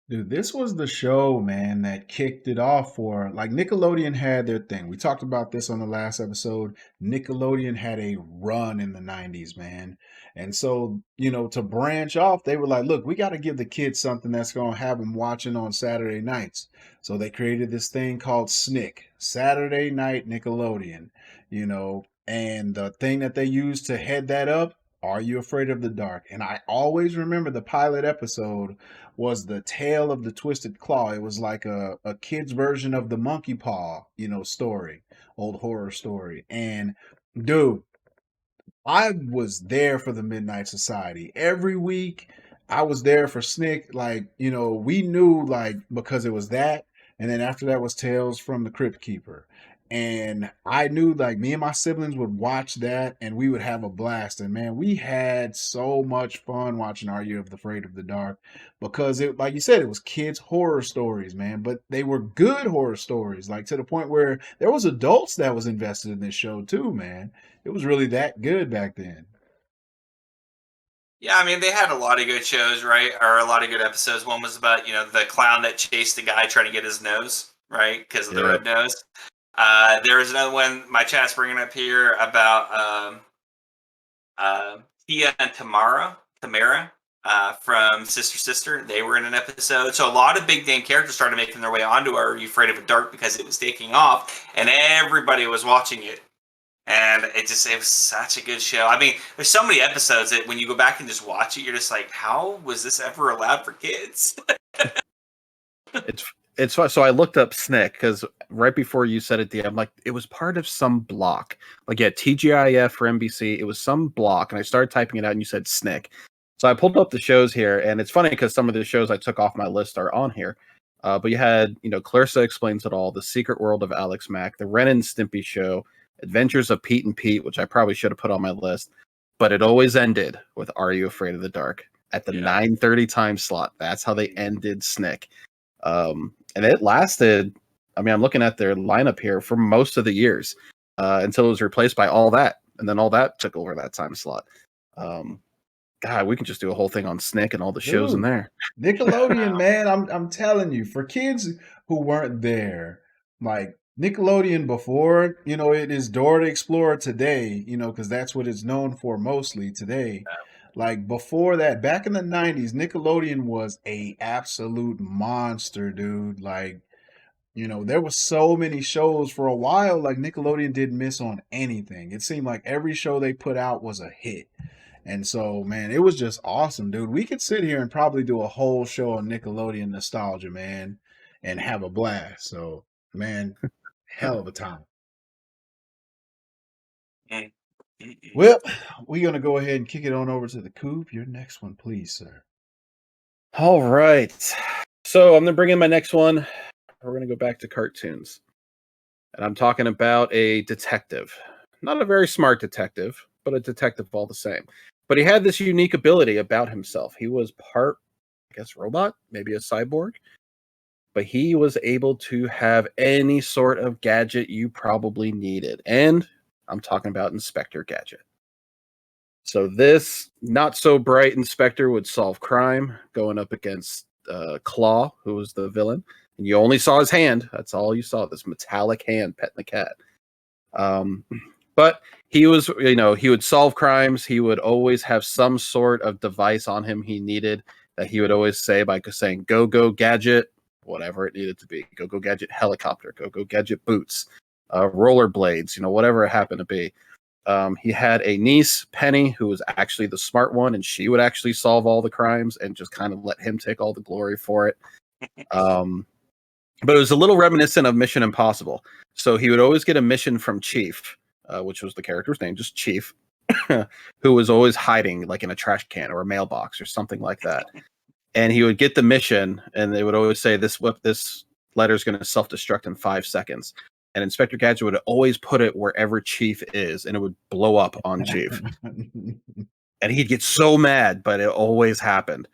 Dude, this was the show, man, that kicked it off for, like, Nickelodeon had their thing. We talked about this on the last episode. Nickelodeon had a run in the 90s, man. And so, to branch off, they were like, look, we got to give the kids something that's going to have them watching on Saturday nights. So they created this thing called SNICK, Saturday Night Nickelodeon, and the thing that they used to head that up, Are You Afraid of the Dark? And I always remember the pilot episode was the Tale of the Twisted Claw. It was like a kid's version of the Monkey Paw, story, old horror story. And dude, I was there for the Midnight Society. Every week I was there for SNICK. Like, we knew, like, because it was that. And then after that was Tales from the Crypt Keeper. And I knew, like, me and my siblings would watch that and we would have a blast. And man, we had so much fun watching Are You Afraid of the Dark, because it, like you said, it was kids' horror stories, man. But they were good horror stories, like to the point where there was adults that was invested in this show too, man. It was really that good back then. Yeah, I mean, they had a lot of good shows, right? Or a lot of good episodes. One was about, the clown that chased the guy trying to get his nose, right? Because of the red nose. There was another one my chat's bringing up here about Tia and Tamara from Sister. They were in an episode. So a lot of big name characters started making their way onto Are You Afraid of the Dark because it was taking off and everybody was watching it. And it was such a good show. I mean, there's so many episodes that when you go back and just watch it, you're just like, how was this ever allowed for kids? It's fun. So I looked up SNICK because right before you said it, I'm like, it was part of some block. Like, yeah, TGIF for NBC. It was some block, and I started typing it out, and you said SNICK. So I pulled up the shows here, and it's funny because some of the shows I took off my list are on here. But you had, Clarissa Explains It All, The Secret World of Alex Mack, The Ren and Stimpy Show, Adventures of Pete and Pete, which I probably should have put on my list. But it always ended with Are You Afraid of the Dark at the 9:30 time slot. That's how they ended SNICK. And it lasted, I mean, I'm looking at their lineup here for most of the years until it was replaced by All That. And then All That took over that time slot. God, we can just do a whole thing on SNICK and all the shows in there. Nickelodeon, man, I'm telling you, for kids who weren't there, like, Nickelodeon before, it is Dora the Explorer today, because that's what it's known for mostly today. Like before that, back in the 90s, Nickelodeon was a absolute monster, dude. Like, there was so many shows for a while, like Nickelodeon didn't miss on anything. It seemed like every show they put out was a hit. And so, man, it was just awesome, dude. We could sit here and probably do a whole show on Nickelodeon nostalgia, man, and have a blast. So, man, hell of a time. Mm. Mm-mm. Well, we're going to go ahead and kick it on over to the Coop. Your next one, please, sir. All right. So I'm going to bring in my next one. We're going to go back to cartoons. And I'm talking about a detective. Not a very smart detective, but a detective all the same. But he had this unique ability about himself. He was part, I guess, robot, maybe a cyborg. But he was able to have any sort of gadget you probably needed. And I'm talking about Inspector Gadget. So this not so bright inspector would solve crime going up against Claw, who was the villain. And you only saw his hand. That's all you saw, this metallic hand petting the cat. But he was, he would solve crimes. He would always have some sort of device on him he needed that he would always say by saying, go, gadget, whatever it needed to be. Go, gadget helicopter. Go, gadget boots. Rollerblades, whatever it happened to be. He had a niece, Penny, who was actually the smart one, and she would actually solve all the crimes and just kind of let him take all the glory for it. But it was a little reminiscent of Mission Impossible. So he would always get a mission from Chief, which was the character's name, just Chief, who was always hiding like in a trash can or a mailbox or something like that. And he would get the mission, and they would always say, this letter is going to self-destruct in 5 seconds. And Inspector Gadget would always put it wherever Chief is, and it would blow up on Chief. And he'd get so mad, but it always happened.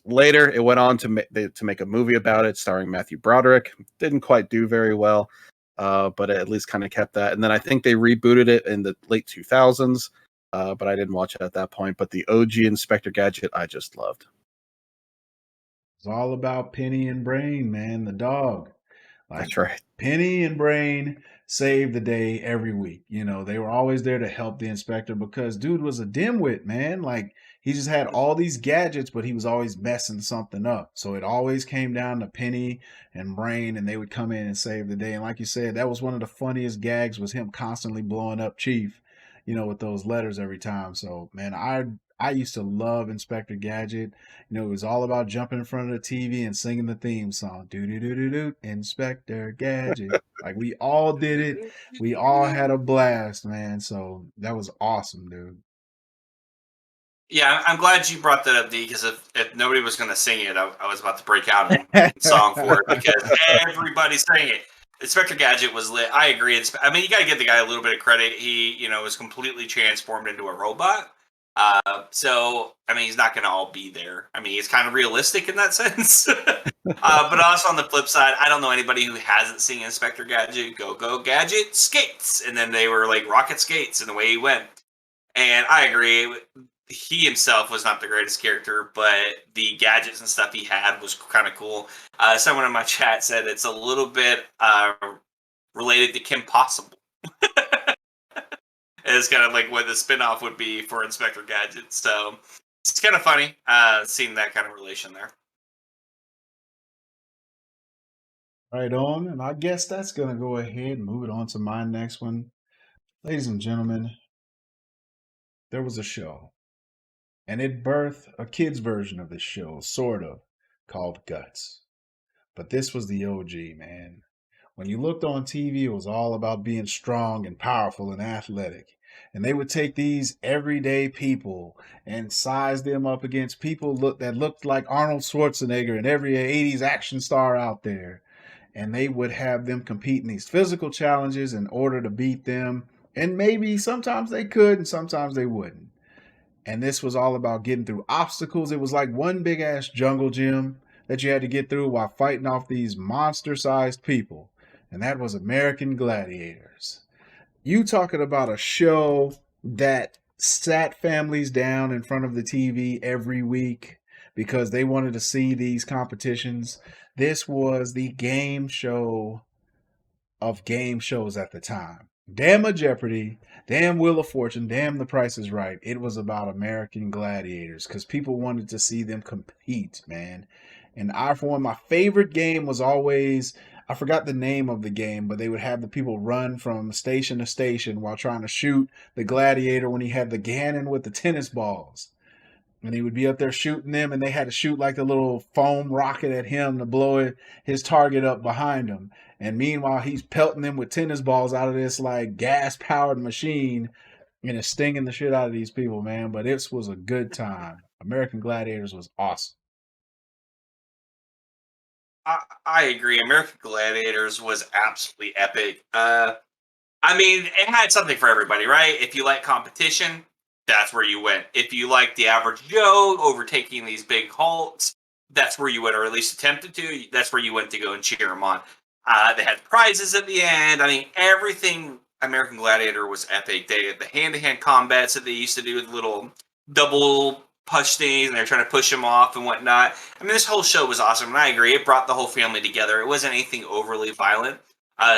Later, it went on to make a movie about it, starring Matthew Broderick. Didn't quite do very well, but it at least kind of kept that. And then I think they rebooted it in the late 2000s, but I didn't watch it at that point. But the OG Inspector Gadget, I just loved. It's all about Penny and Brain, man, the dog. Like, that's right. Penny and Brain saved the day every week. They were always there to help the inspector because dude was a dimwit, man. Like, he just had all these gadgets, but he was always messing something up. So it always came down to Penny and Brain, and they would come in and save the day. And like you said, that was one of the funniest gags, was him constantly blowing up Chief, with those letters every time. So, man, I used to love Inspector Gadget. It was all about jumping in front of the TV and singing the theme song. Do do do do do. Inspector Gadget. Like, we all did it. We all had a blast, man. So that was awesome, dude. Yeah, I'm glad you brought that up, D, because if nobody was going to sing it, I was about to break out in song for it because everybody sang it. Inspector Gadget was lit. I agree. I mean, you got to give the guy a little bit of credit. He, was completely transformed into a robot. So, I mean, he's not going to all be there. I mean, he's kind of realistic in that sense. But also on the flip side, I don't know anybody who hasn't seen Inspector Gadget. Go, Gadget, skates. And then they were like rocket skates and the way he went. And I agree. He himself was not the greatest character, but the gadgets and stuff he had was kind of cool. Someone in my chat said it's a little bit related to Kim Possible. It's kind of like what the spinoff would be for Inspector Gadget. So it's kind of funny seeing that kind of relation there. Right on. And I guess that's going to go ahead and move it on to my next one. Ladies and gentlemen, there was a show. And it birthed a kid's version of this show, sort of, called Guts. But this was the OG, man. When you looked on TV, it was all about being strong and powerful and athletic. And they would take these everyday people and size them up against people that looked like Arnold Schwarzenegger and every 80s action star out there. And they would have them compete in these physical challenges in order to beat them. And maybe sometimes they could and sometimes they wouldn't. And this was all about getting through obstacles. It was like one big ass jungle gym that you had to get through while fighting off these monster-sized people. And that was American Gladiators. You talking about a show that sat families down in front of the TV every week because they wanted to see these competitions. This was the game show of game shows at the time. Damn a Jeopardy, damn Wheel of Fortune, damn The Price is Right. It was about American Gladiators because people wanted to see them compete, man. And I, for one, my favorite game was always, I forgot the name of the game, but they would have the people run from station to station while trying to shoot the gladiator when he had the cannon with the tennis balls. And he would be up there shooting them, and they had to shoot like a little foam rocket at him to blow his target up behind him. And meanwhile, he's pelting them with tennis balls out of this like gas powered machine, and it's stinging the shit out of these people, man. But this was a good time. American Gladiators was awesome. I agree. American Gladiators was absolutely epic. I mean, it had something for everybody, right? If you like competition, that's where you went. If you like the average Joe overtaking these big halts, that's where you went, or at least attempted to. That's where you went to go and cheer them on. They had prizes at the end. I mean, everything American Gladiator was epic. They had the hand-to-hand combats that they used to do with little double push things, and they're trying to push them off and whatnot. I mean, this whole show was awesome, and I agree. It brought the whole family together. It wasn't anything overly violent.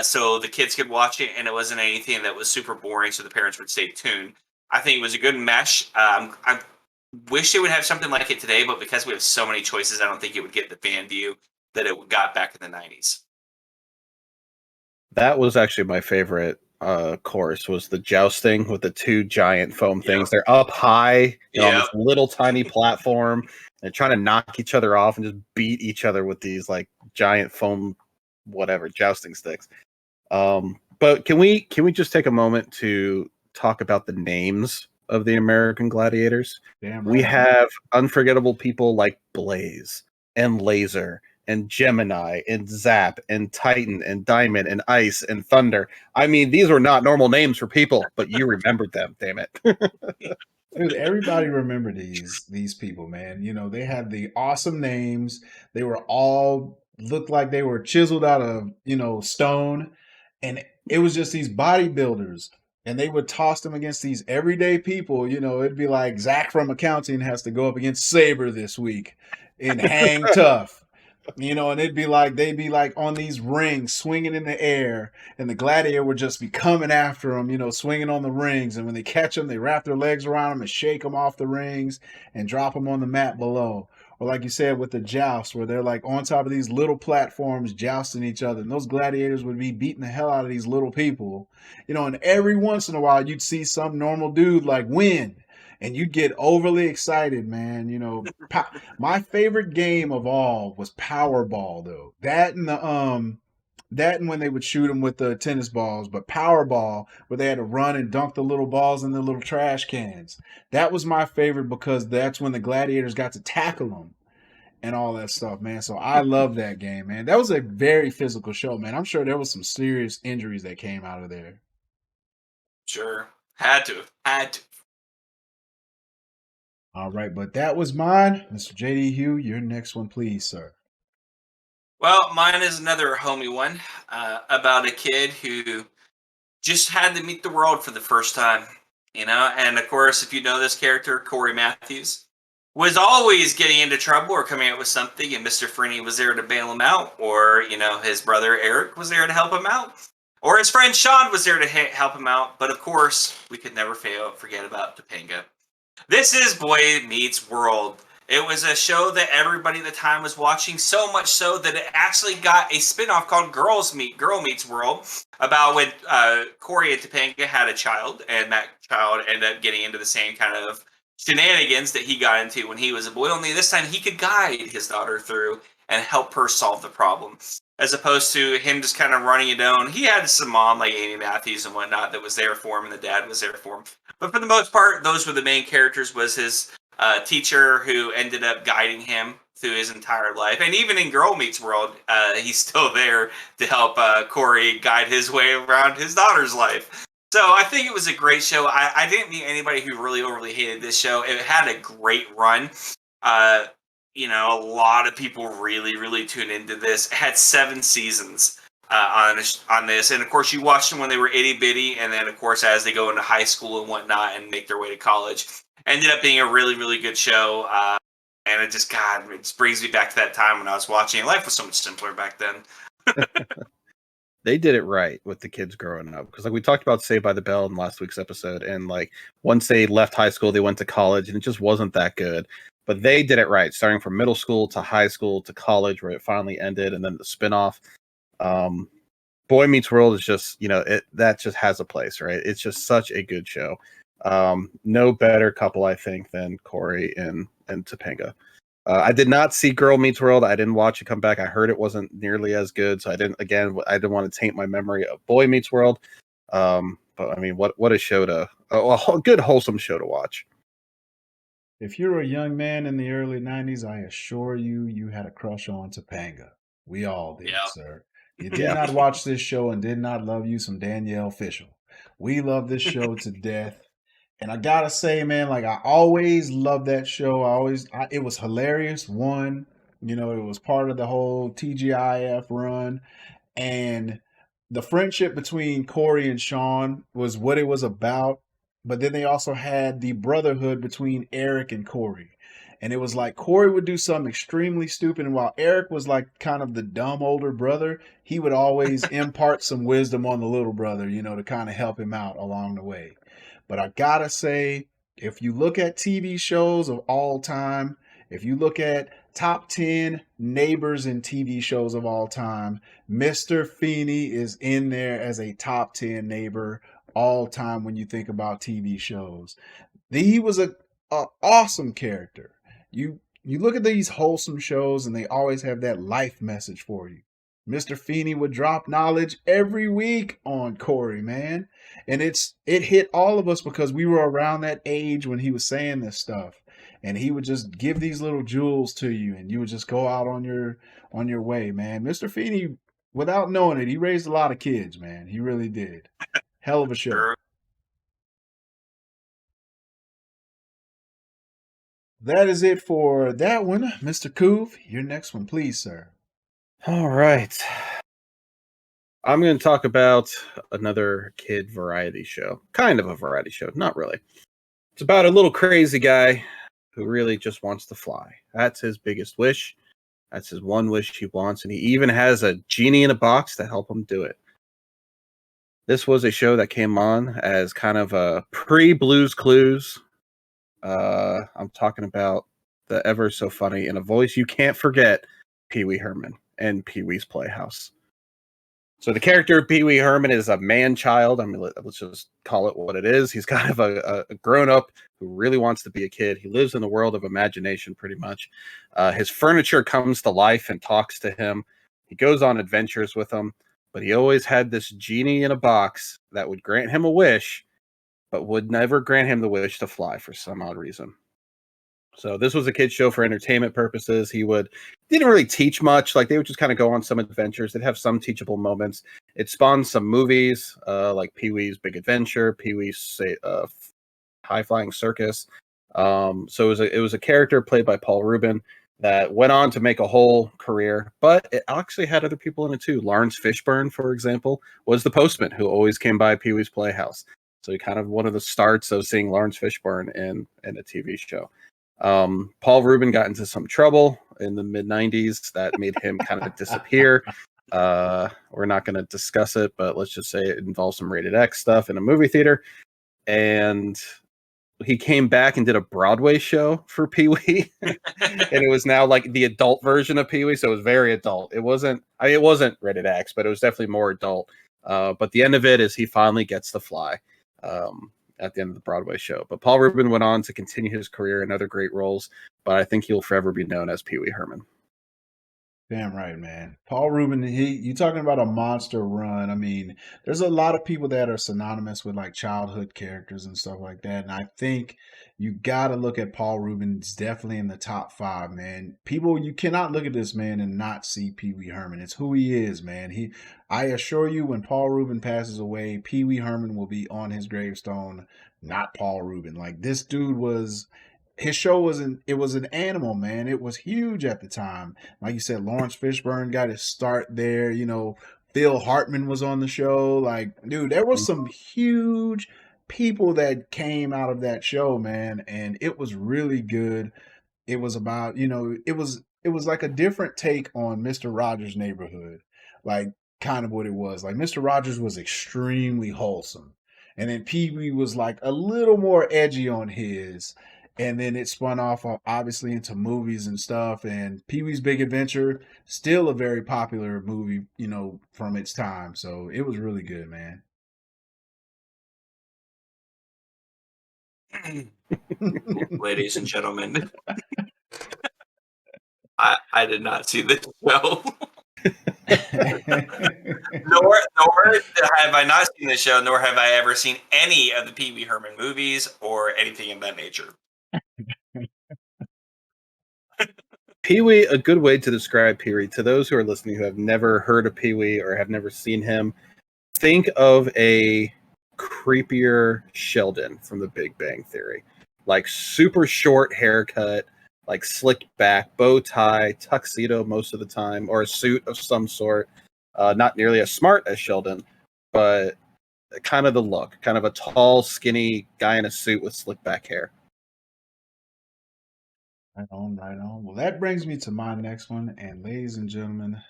So the kids could watch it, and it wasn't anything that was super boring, so the parents would stay tuned. I think it was a good mesh. I wish they would have something like it today, but because we have so many choices, I don't think it would get the fan view that it got back in the 90s. That was actually my favorite course, was the jousting with the two giant foam things. Yep. They're up high on Yep. this little tiny platform. They're trying to knock each other off and just beat each other with these like giant foam, whatever, jousting sticks. But can we just take a moment to talk about the names of the American Gladiators? Damn We right. have unforgettable people like Blaze and Laser and Gemini and Zap and Titan and Diamond and Ice and Thunder. I mean, these were not normal names for people, but you remembered them, damn it. Dude, everybody remember these people, man. You know, they had the awesome names. They were all looked like they were chiseled out of, stone. And it was just these bodybuilders. And they would toss them against these everyday people. You know, it'd be like Zach from accounting has to go up against Saber this week in Hang Tough. And they'd be like on these rings swinging in the air, and the gladiator would just be coming after them, swinging on the rings. And when they catch them, they wrap their legs around them and shake them off the rings and drop them on the mat below. Or like you said, with the joust, where they're like on top of these little platforms jousting each other. And those gladiators would be beating the hell out of these little people. And every once in a while, you'd see some normal dude like win. And you'd get overly excited, man. My favorite game of all was Powerball, though. That and when they would shoot them with the tennis balls, but Powerball, where they had to run and dunk the little balls in the little trash cans. That was my favorite because that's when the gladiators got to tackle them and all that stuff, man. So I love that game, man. That was a very physical show, man. I'm sure there was some serious injuries that came out of there. Sure. Had to. All right, but that was mine. Mr. JD Hugh, your next one, please, sir. Well, mine is another homey one about a kid who just had to meet the world for the first time, And of course, if you know this character, Corey Matthews, was always getting into trouble or coming out with something, and Mr. Freeney was there to bail him out, or, his brother Eric was there to help him out, or his friend Sean was there to help him out. But of course, we could never forget about Topanga. This is Boy Meets World. It was a show that everybody at the time was watching, so much so that it actually got a spinoff called Girl Meets World, about when Corey and Topanga had a child, and that child ended up getting into the same kind of shenanigans that he got into when he was a boy, only this time he could guide his daughter through and help her solve the problem, as opposed to him just kind of running it down. He had some mom like Amy Matthews and whatnot that was there for him, and the dad was there for him. But for the most part, those were the main characters. Was his teacher who ended up guiding him through his entire life. And even in Girl Meets World, he's still there to help Corey guide his way around his daughter's life. So I think it was a great show. I didn't meet anybody who really overly hated this show. It had a great run. A lot of people really, really tuned into this. It had 7 seasons on this. And of course, you watched them when they were itty bitty. And then, of course, as they go into high school and whatnot and make their way to college. Ended up being a really, really good show. And it just brings me back to that time when I was watching. Life was so much simpler back then. they did it right with the kids growing up. Because like we talked about Saved by the Bell in last week's episode, and like once they left high school, they went to college, and it just wasn't that good. But they did it right, starting from middle school to high school to college, where it finally ended, and then the spinoff. Boy Meets World is just, that just has a place, right? It's just such a good show. No better couple, I think, than Corey and Topanga. I did not see Girl Meets World. I didn't watch it come back. I heard it wasn't nearly as good, so I didn't want to taint my memory of Boy Meets World. But I mean, what a show a good wholesome show to watch. If you're a young man in the early 90s, I assure you had a crush on Topanga. We all did, sir. You did not watch this show and did not love you some Danielle Fishel. We love this show to death. And I gotta say, man, like I always loved that show. It was hilarious. One, it was part of the whole TGIF run. And the friendship between Corey and Sean was what it was about. But then they also had the brotherhood between Eric and Corey. And it was like Corey would do something extremely stupid. And while Eric was like kind of the dumb older brother, he would always impart some wisdom on the little brother, to kind of help him out along the way. But I gotta say, if you look at TV shows of all time, if you look at top 10 neighbors in TV shows of all time, Mr. Feeney is in there as a top 10 neighbor all time when you think about TV shows. He was a awesome character. You look at these wholesome shows and they always have that life message for you. Mr. Feeney would drop knowledge every week on Corey, man. And it hit all of us because we were around that age when he was saying this stuff. And he would just give these little jewels to you and you would just go out on your way, man. Mr. Feeney, without knowing it, he raised a lot of kids, man. He really did. Hell of a show. That is it for that one. Mr. Coov, your next one, please, sir. All right. I'm going to talk about another kid variety show. Kind of a variety show. Not really. It's about a little crazy guy who really just wants to fly. That's his biggest wish. That's his one wish he wants. And he even has a genie in a box to help him do it. This was a show that came on as kind of a pre-Blue's Clues. I'm talking about the ever so funny, in a voice you can't forget, Pee Wee Herman and Pee Wee's Playhouse. So the character of Pee Wee Herman is a man-child. I mean, let's just call it what it is. He's kind of a grown-up who really wants to be a kid. He lives in the world of imagination, pretty much. His furniture comes to life and talks to him. He goes on adventures with them, but he always had this genie in a box that would grant him a wish, but would never grant him the wish to fly for some odd reason. So this was a kid's show for entertainment purposes. Didn't really teach much. Like, they would just kind of go on some adventures. They'd have some teachable moments. It spawned some movies, like Pee-wee's Big Adventure, Pee-wee's High Flying Circus. So it was a character played by Paul Rubin that went on to make a whole career, but it actually had other people in it too. Lawrence Fishburne, for example, was the postman who always came by Pee-wee's Playhouse. So he kind of one of the starts of seeing Lawrence Fishburne in a TV show. Paul Rubin got into some trouble in the mid-90s that made him kind of disappear. We're not going to discuss it, but let's just say it involves some rated X stuff in a movie theater. And he came back and did a Broadway show for Pee-wee. And it was now like the adult version of Pee-wee. So it was very adult. It wasn't rated X, but it was definitely more adult. But the end of it is he finally gets to fly. At the end of the Broadway show. But Paul Rubin went on to continue his career in other great roles, but I think he'll forever be known as Pee Wee Herman. Damn right, man. Paul Rubin, you talking about a monster run. I mean, there's a lot of people that are synonymous with like childhood characters and stuff like that. And I think you got to look at Paul Rubin. It's definitely in the top 5, man. People, you cannot look at this man and not see Pee Wee Herman. It's who he is, man. I assure you, when Paul Rubin passes away, Pee Wee Herman will be on his gravestone, not Paul Rubin. Like, this dude his show was an animal, man. It was huge at the time. Like you said, Lawrence Fishburne got his start there. Phil Hartman was on the show. Like, dude, there was some huge people that came out of that show, man, and it was really good. It was about, it was like a different take on Mr. Rogers' Neighborhood. Like, kind of what it was. Like Mr. Rogers was extremely wholesome. And then Pee Wee was like a little more edgy on his. And then it spun off obviously into movies and stuff. And Pee Wee's Big Adventure, still a very popular movie, from its time. So it was really good, man. Ladies and gentlemen, I did not see this show. nor have I not seen the show, nor have I ever seen any of the Pee Wee Herman movies or anything of that nature. Pee Wee, a good way to describe Pee Wee to those who are listening who have never heard of Pee Wee or have never seen him, think of a creepier Sheldon from The Big Bang Theory. Like super short haircut, like slicked back, bow tie, tuxedo most of the time, or a suit of some sort. Not nearly as smart as Sheldon, but kind of the look. Kind of a tall, skinny guy in a suit with slick back hair. Right on, right on. Well, that brings me to my next one. And ladies and gentlemen,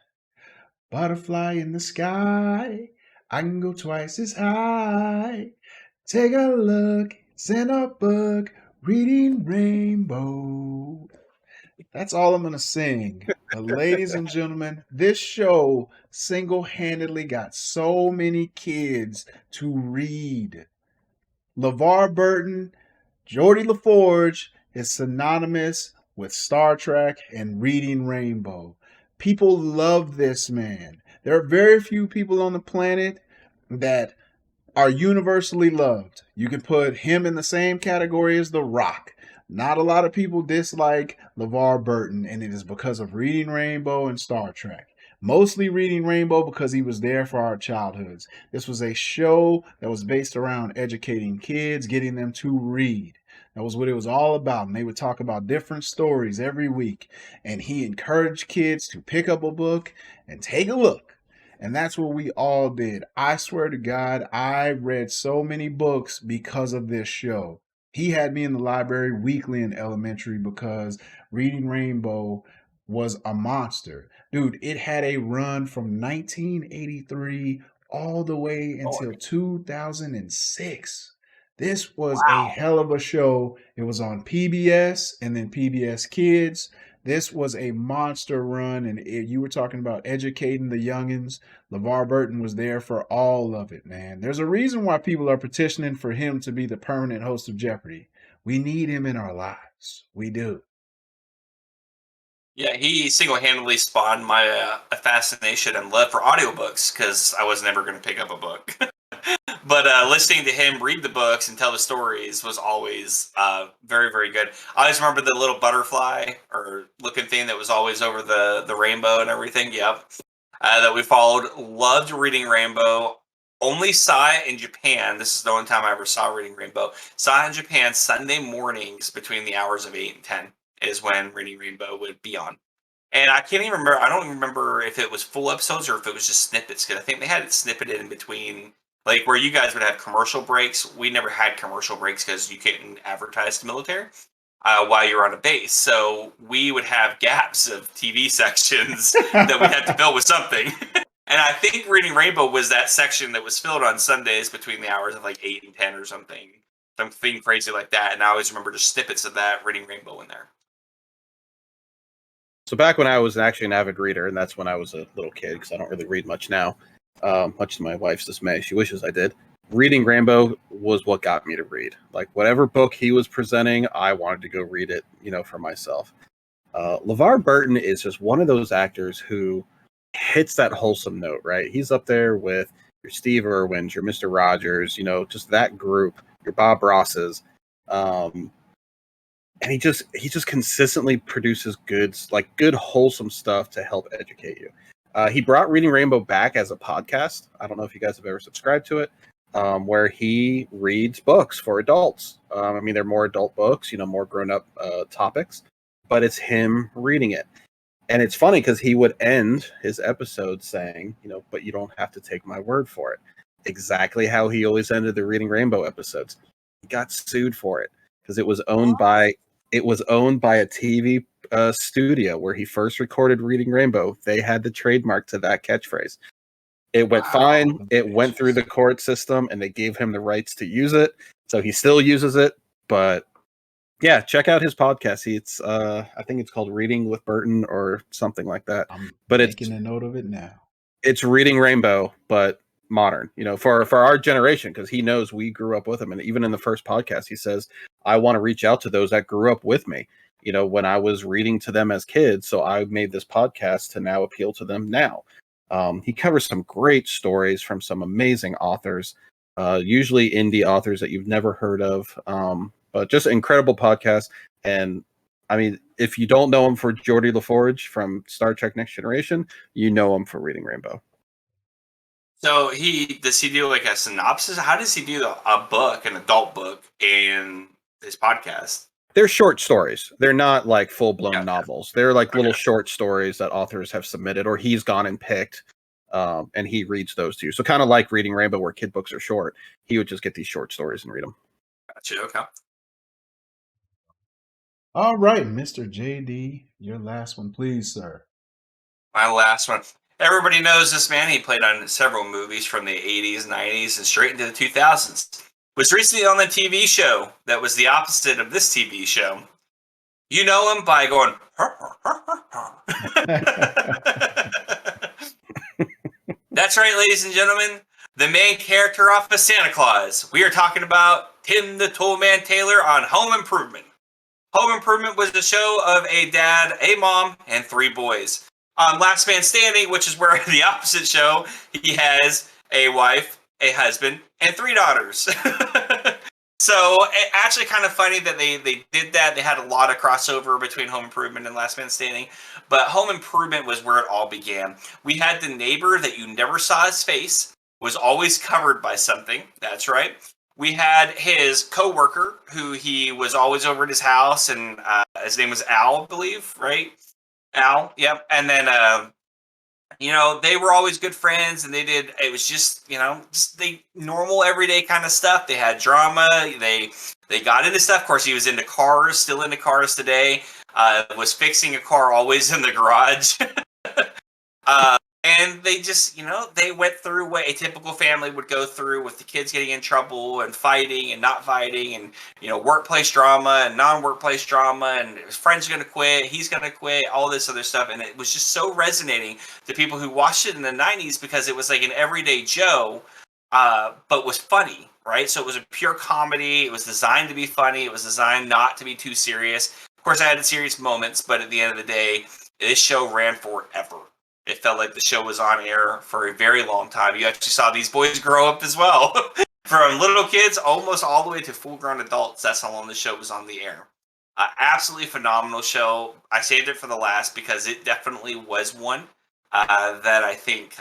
butterfly in the sky, I can go twice as high. Take a look, it's in a book, Reading Rainbow. That's all I'm going to sing. But ladies and gentlemen, this show single-handedly got so many kids to read. LeVar Burton, Geordie LaForge is synonymous with Star Trek and Reading Rainbow. People love this man. There are very few people on the planet that are universally loved. You can put him in the same category as The Rock. Not a lot of people dislike LeVar Burton, and it is because of Reading Rainbow and Star Trek. Mostly Reading Rainbow because he was there for our childhoods. This was a show that was based around educating kids, getting them to read. That was what it was all about. And they would talk about different stories every week. And he encouraged kids to pick up a book and take a look. And that's what we all did. I swear to God, I read so many books because of this show. He had me in the library weekly in elementary because Reading Rainbow was a monster. Dude, it had a run from 1983 all the way until 2006. This was a hell of a show. It was on PBS and then PBS Kids. This was a monster run, and you were talking about educating the youngins. LeVar Burton was there for all of it, man. There's a reason why people are petitioning for him to be the permanent host of Jeopardy. We need him in our lives. We do. Yeah, he single-handedly spawned my fascination and love for audiobooks because I was never going to pick up a book. But listening to him read the books and tell the stories was always very, very good. I always remember the little butterfly or looking thing that was always over the rainbow and everything. Yep. That we followed. Loved Reading Rainbow. Only saw it in Japan. This is the only time I ever saw Reading Rainbow. Saw it in Japan Sunday mornings between the hours of 8 and 10 is when Reading Rainbow would be on. And I can't even remember. I don't remember if it was full episodes or if it was just snippets. Because I think they had it snippeted in between. Like where you guys would have commercial breaks, we never had commercial breaks because you couldn't advertise to military while you're on a base. So we would have gaps of TV sections that we had to fill with something. And I think Reading Rainbow was that section that was filled on Sundays between the hours of like 8 and 10 or something. Something crazy like that. And I always remember just snippets of that Reading Rainbow in there. So back when I was actually an avid reader, and that's when I was a little kid because I don't really read much now. Much to my wife's dismay, she wishes I did. Reading Rainbow was what got me to read. Like whatever book he was presenting, I wanted to go read it, for myself. LeVar Burton is just one of those actors who hits that wholesome note, right? He's up there with your Steve Irwins, your Mr. Rogers, just that group, your Bob Rosses. And he just consistently produces good wholesome stuff to help educate you. He brought Reading Rainbow back as a podcast. I don't know if you guys have ever subscribed to it, where he reads books for adults. They're more adult books, more grown-up topics, but it's him reading it. And it's funny because he would end his episode saying, but you don't have to take my word for it. Exactly how he always ended the Reading Rainbow episodes. He got sued for it because it was owned by a TV studio where he first recorded Reading Rainbow. They had the trademark to that catchphrase. It went Wow. fine. It went through the court system, and they gave him the rights to use it. So he still uses it. But yeah, check out his podcast. It's I think it's called Reading with Burton or something like that. I'm But making a note of it now. it's Reading Rainbow, but modern. For our generation, because he knows we grew up with him, and even in the first podcast, he says, "I want to reach out to those that grew up with me. When I was reading to them as kids, so I made this podcast to now appeal to them now." He covers some great stories from some amazing authors, usually indie authors that you've never heard of, but just incredible podcast. And I mean, if you don't know him for Geordie LaForge from Star Trek Next Generation, you know him for Reading Rainbow. So does he do like a synopsis? How does he do a book, an adult book, in his podcast? They're short stories. They're not like full-blown Okay. novels. They're like little Okay. short stories that authors have submitted, or he's gone and picked, and he reads those to you. So kind of like Reading Rainbow, where kid books are short. He would just get these short stories and read them. Gotcha. Okay. All right, Mr. JD, your last one, please, sir. My last one. Everybody knows this man. He played on several movies from the 80s, 90s, and straight into the 2000s. Was recently on the TV show that was the opposite of this TV show. You know him by going, That's right, ladies and gentlemen. The main character off of Santa Claus. We are talking about Tim the Toolman Taylor on Home Improvement. Home Improvement was the show of a dad, a mom, and 3 boys. On Last Man Standing, which is where the opposite show, he has a wife, a husband, and 3 daughters. So actually kind of funny that they did that. They had a lot of crossover between Home Improvement and Last Man Standing. But Home Improvement was where it all began. We had the neighbor that you never saw his face, was always covered by something. That's right. We had his co-worker, who he was always over at his house, and his name was Al, I believe, right? Al, yep. And then, they were always good friends, and it was just, just the normal everyday kind of stuff. They had drama. They got into stuff. Of course, he was into cars, still into cars today. Was fixing a car always in the garage. And they just, they went through what a typical family would go through, with the kids getting in trouble and fighting and not fighting, and, workplace drama and non-workplace drama, and his friend's going to quit, he's going to quit, all this other stuff. And it was just so resonating to people who watched it in the 90s, because it was like an everyday Joe, but was funny, right? So it was a pure comedy. It was designed to be funny. It was designed not to be too serious. Of course, I had serious moments, but at the end of the day, this show ran forever. It felt like the show was on air for a very long time. You actually saw these boys grow up as well. From little kids almost all the way to full-grown adults. That's how long the show was on the air. Absolutely phenomenal show. I saved it for the last because it definitely was one that I think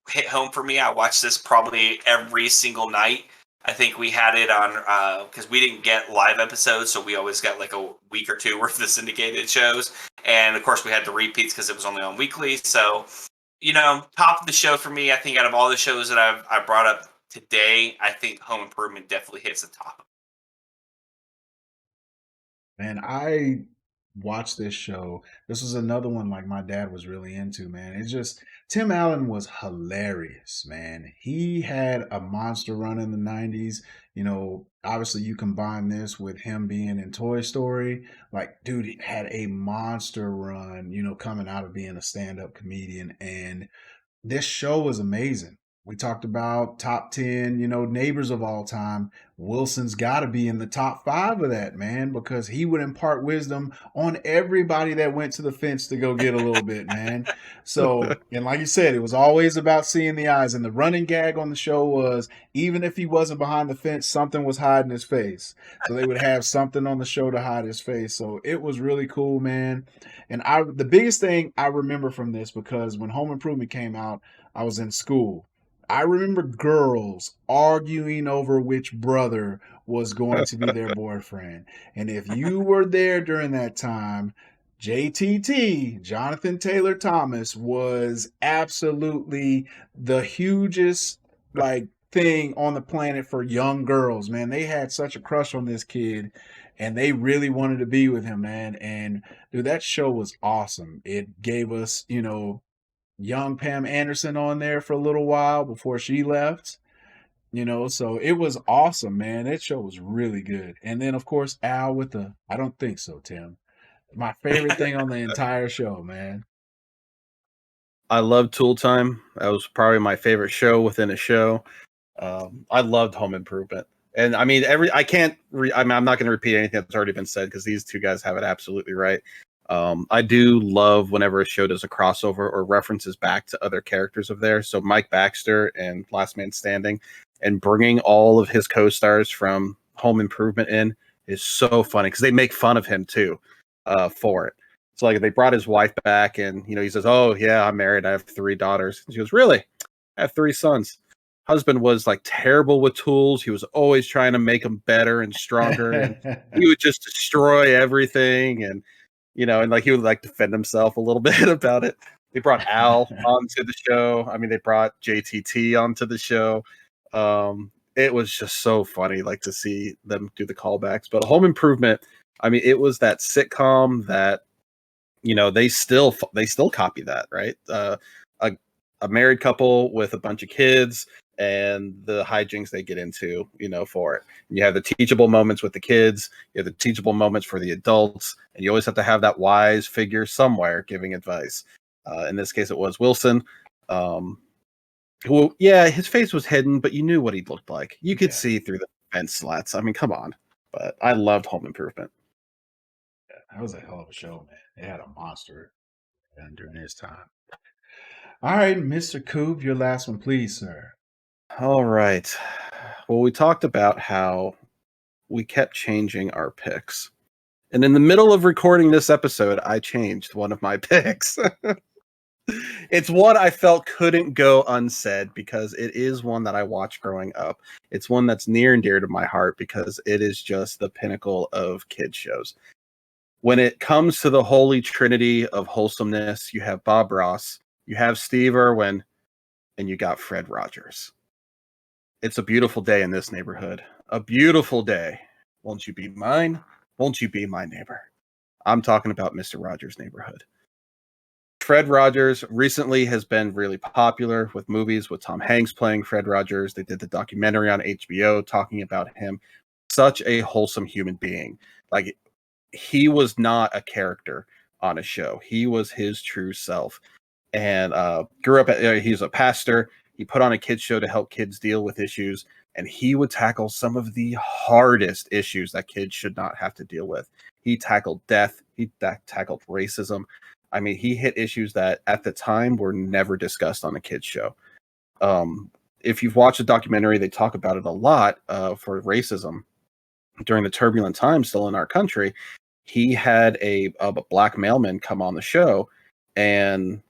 hit home for me. I watched this probably every single night. I think we had it on, because we didn't get live episodes, so we always got like a week or 2 worth of syndicated shows. And of course, we had the repeats because it was only on weekly. So, top of the show for me, I think out of all the shows that I brought up today, I think Home Improvement definitely hits the top. Man, I watched this show. This was another one like my dad was really into, man. It's just, Tim Allen was hilarious, man. He had a monster run in the 90s. Obviously you combine this with him being in Toy Story. Like, dude, he had a monster run, coming out of being a stand-up comedian. And this show was amazing. We talked about top 10, neighbors of all time. Wilson's got to be in the top 5 of that, man, because he would impart wisdom on everybody that went to the fence to go get a little bit, man. So, and like you said, it was always about seeing the eyes. And the running gag on the show was, even if he wasn't behind the fence, something was hiding his face. So they would have something on the show to hide his face. So it was really cool, man. And the biggest thing I remember from this, because when Home Improvement came out, I was in school. I remember girls arguing over which brother was going to be their boyfriend. And if you were there during that time, JTT, Jonathan Taylor Thomas, was absolutely the hugest thing on the planet for young girls, man. They had such a crush on this kid, and they really wanted to be with him, man. And dude, that show was awesome. It gave us, young Pam Anderson on there for a little while before she left. So it was awesome, man. That show was really good. And then, of course, Al with the I don't think so, Tim. My favorite thing on the entire show, man. I love Tool Time. That was probably my favorite show within a show. I loved Home Improvement, and I mean I can't. I'm not going to repeat anything that's already been said because these two guys have it absolutely right. I do love whenever a show does a crossover or references back to other characters of theirs. So Mike Baxter and Last Man Standing, and bringing all of his co-stars from Home Improvement in is so funny because they make fun of him too for it. So like they brought his wife back, and he says, "Oh yeah, I'm married. I have 3 daughters." And she goes, "Really? I have 3 sons." Husband was like terrible with tools. He was always trying to make them better and stronger, and he would just destroy everything. And and like he would like defend himself a little bit about it. They brought Al onto the show. I mean, they brought JTT onto the show. It was just so funny, like to see them do the callbacks. But Home Improvement, I mean, it was that sitcom that they still copy that, right? A married couple with a bunch of kids and the hijinks they get into, for it. And you have the teachable moments with the kids, you have the teachable moments for the adults, and you always have to have that wise figure somewhere giving advice. In this case, it was Wilson, who, yeah, his face was hidden, but you knew what he looked like. You could see through the fence slats. I mean, come on. But I loved Home Improvement. Yeah, that was a hell of a show, man. It had a monster during his time. All right, Mr. Coop, your last one, please, sir. All right. Well, we talked about how we kept changing our picks. And in the middle of recording this episode, I changed one of my picks. It's one I felt couldn't go unsaid because it is one that I watched growing up. It's one that's near and dear to my heart because it is just the pinnacle of kid shows. When it comes to the holy trinity of wholesomeness, you have Bob Ross, you have Steve Irwin, and you got Fred Rogers. It's a beautiful day in this neighborhood. A beautiful day. Won't you be mine? Won't you be my neighbor? I'm talking about Mr. Rogers' Neighborhood. Fred Rogers recently has been really popular with movies with Tom Hanks playing Fred Rogers. They did the documentary on HBO talking about him. Such a wholesome human being. Like, he was not a character on a show. He was his true self. And grew up, he's a pastor. He put on a kids show to help kids deal with issues. And he would tackle some of the hardest issues that kids should not have to deal with. He tackled death. He tackled racism. I mean, he hit issues that at the time were never discussed on a kids show. If you've watched the documentary, they talk about it a lot for racism during the turbulent times still in our country. He had a black mailman come on the show, and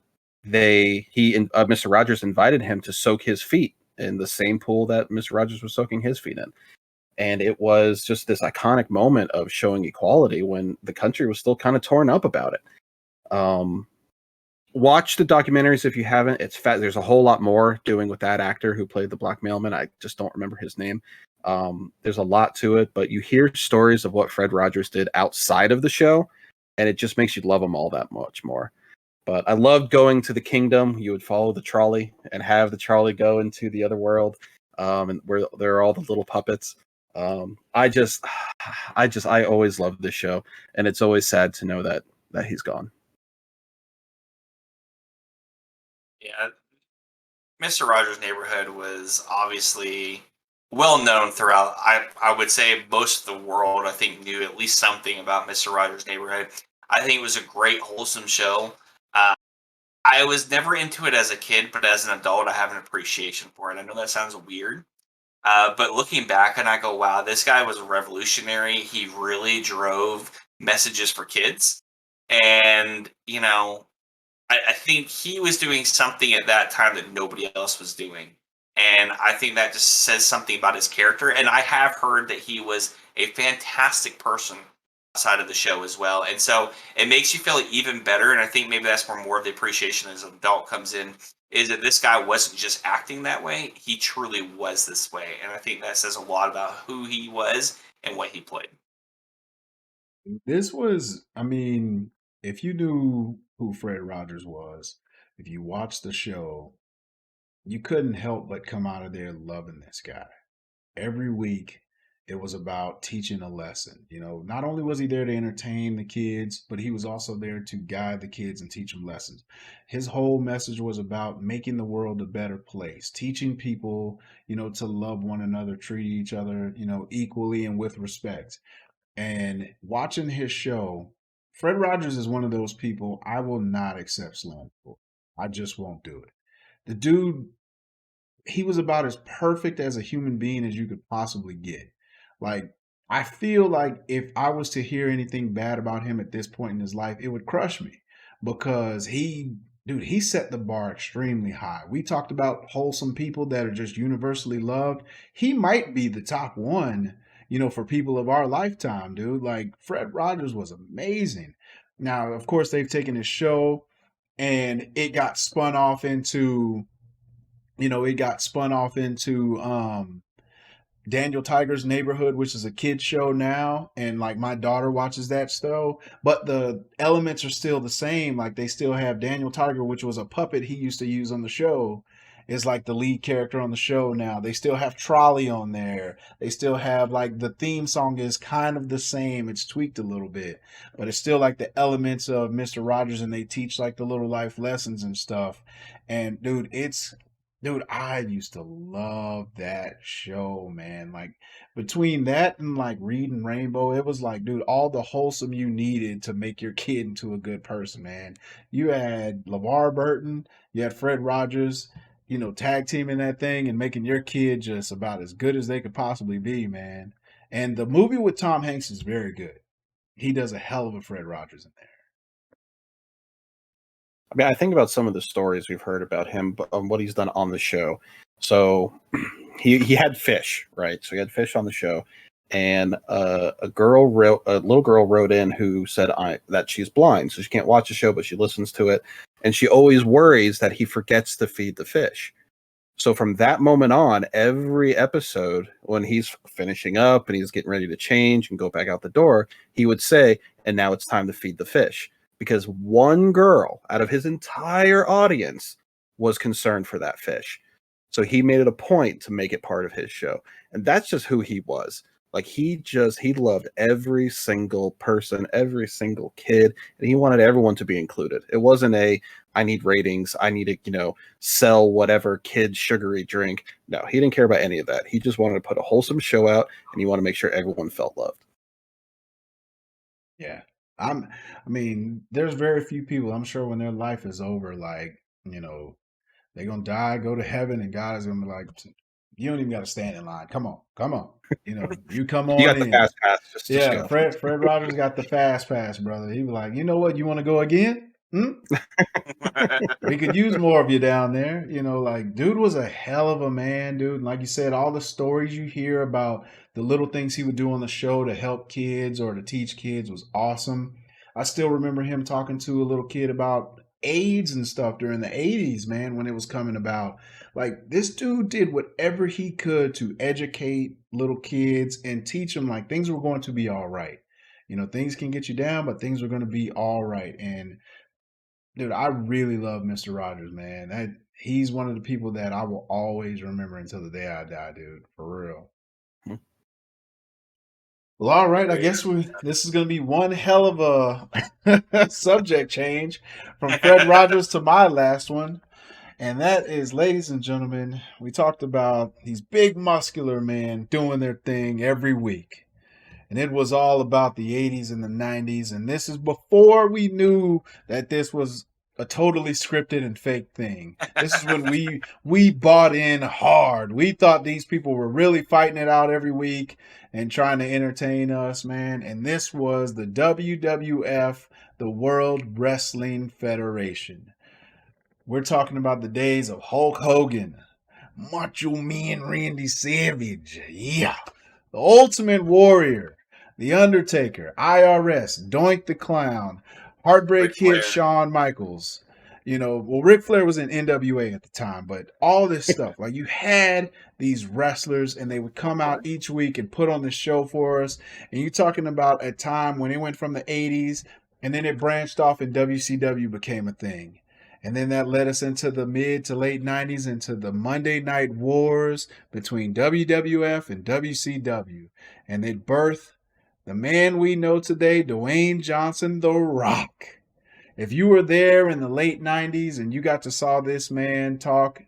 Mr. Rogers invited him to soak his feet in the same pool that Mr. Rogers was soaking his feet in. And it was just this iconic moment of showing equality when the country was still kind of torn up about it. Watch the documentaries if you haven't. It's fat. There's a whole lot more doing with that actor who played the black mailman. I just don't remember his name. There's a lot to it, but you hear stories of what Fred Rogers did outside of the show, and it just makes you love him all that much more. But I loved going to the kingdom. You would follow the trolley and have the trolley go into the other world, and where there are all the little puppets. I always loved this show, and it's always sad to know that he's gone. Yeah, Mr. Rogers' Neighborhood was obviously well known throughout. I would say most of the world, I think, knew at least something about Mr. Rogers' Neighborhood. I think it was a great, wholesome show. I was never into it as a kid, but as an adult, I have an appreciation for it. I know that sounds weird, but looking back, and I go, wow, this guy was revolutionary. He really drove messages for kids. And, I think he was doing something at that time that nobody else was doing. And I think that just says something about his character. And I have heard that he was a fantastic person outside of the show as well. And so it makes you feel even better. And I think maybe that's where more of the appreciation as an adult comes in, is that this guy wasn't just acting that way. He truly was this way. And I think that says a lot about who he was and what he played. This was, I mean, if you knew who Fred Rogers was, if you watch the show, you couldn't help but come out of there loving this guy. Every week, it was about teaching a lesson. You know, not only was he there to entertain the kids, but he was also there to guide the kids and teach them lessons. His whole message was about making the world a better place, teaching people, you know, to love one another, treat each other, you know, equally and with respect. And watching his show, Fred Rogers is one of those people I will not accept slander for. I just won't do it. The dude, he was about as perfect as a human being as you could possibly get. Like, I feel like if I was to hear anything bad about him at this point in his life, it would crush me because he set the bar extremely high. We talked about wholesome people that are just universally loved. He might be the top one, you know, for people of our lifetime, dude. Like, Fred Rogers was amazing. Now, of course, they've taken his show and it got spun off into, Daniel Tiger's Neighborhood, which is a kid's show now, and like my daughter watches that still, but the elements are still the same. Like they still have Daniel Tiger, which was a puppet he used to use on the show, is like the lead character on the show now. They still have Trolley on there. They still have like the theme song is kind of the same. It's tweaked a little bit, but it's still like the elements of Mr. Rogers, and they teach like the little life lessons and stuff. And dude, I used to love that show, man. Like between that and like Reading Rainbow, it was like, dude, all the wholesome you needed to make your kid into a good person, man. You had LeVar Burton, you had Fred Rogers, you know, tag teaming that thing and making your kid just about as good as they could possibly be, man. And the movie with Tom Hanks is very good. He does a hell of a Fred Rogers in there. I mean, I think about some of the stories we've heard about him, but what he's done on the show. So he had Fish, right? So he had Fish on the show, and a little girl wrote in who said that she's blind, so she can't watch the show, but she listens to it, and she always worries that he forgets to feed the fish. So from that moment on, every episode when he's finishing up and he's getting ready to change and go back out the door, he would say, "And now it's time to feed the fish." Because one girl out of his entire audience was concerned for that fish. So he made it a point to make it part of his show. And that's just who he was. Like he loved every single person, every single kid, and he wanted everyone to be included. It wasn't I need ratings, I need to, sell whatever kid sugary drink. No, he didn't care about any of that. He just wanted to put a wholesome show out, and he wanted to make sure everyone felt loved. Yeah. I mean, there's very few people, I'm sure when their life is over, like, they're going to die, go to heaven, and God is going to be like, you don't even got to stand in line. Come on. You come on You got the in. fast pass. Just go. Fred Rogers got the fast pass, brother. He was like, you know what? You want to go again? We could use more of you down there. Like, dude was a hell of a man, dude. And like you said, all the stories you hear about the little things he would do on the show to help kids or to teach kids was awesome. I still remember him talking to a little kid about AIDS and stuff during the 80s, man, when it was coming about. Like, this dude did whatever he could to educate little kids and teach them, like, things were going to be all right. Things can get you down, but things are going to be all right. And dude, I really love Mr. Rogers, man. He's one of the people that I will always remember until the day I die, dude. For real. Well, all right. I guess this is going to be one hell of a subject change from Fred Rogers to my last one. And that is, ladies and gentlemen, we talked about these big muscular men doing their thing every week. And it was all about the 80s and the 90s. And this is before we knew that this was a totally scripted and fake thing. This is when we bought in hard. We thought these people were really fighting it out every week and trying to entertain us, man. And this was the WWF, the World Wrestling Federation. We're talking about the days of Hulk Hogan, Macho Man Randy Savage, yeah, the Ultimate Warrior, The Undertaker, IRS, Doink the Clown, Heartbreak Kid Shawn Michaels. Ric Flair was in NWA at the time, but all this stuff, like you had these wrestlers and they would come out each week and put on this show for us. And you're talking about a time when it went from the 80s and then it branched off and WCW became a thing. And then that led us into the mid to late 90s into the Monday Night Wars between WWF and WCW. And it birthed the man we know today, Dwayne Johnson, The Rock. If you were there in the late 90s and you got to saw this man talk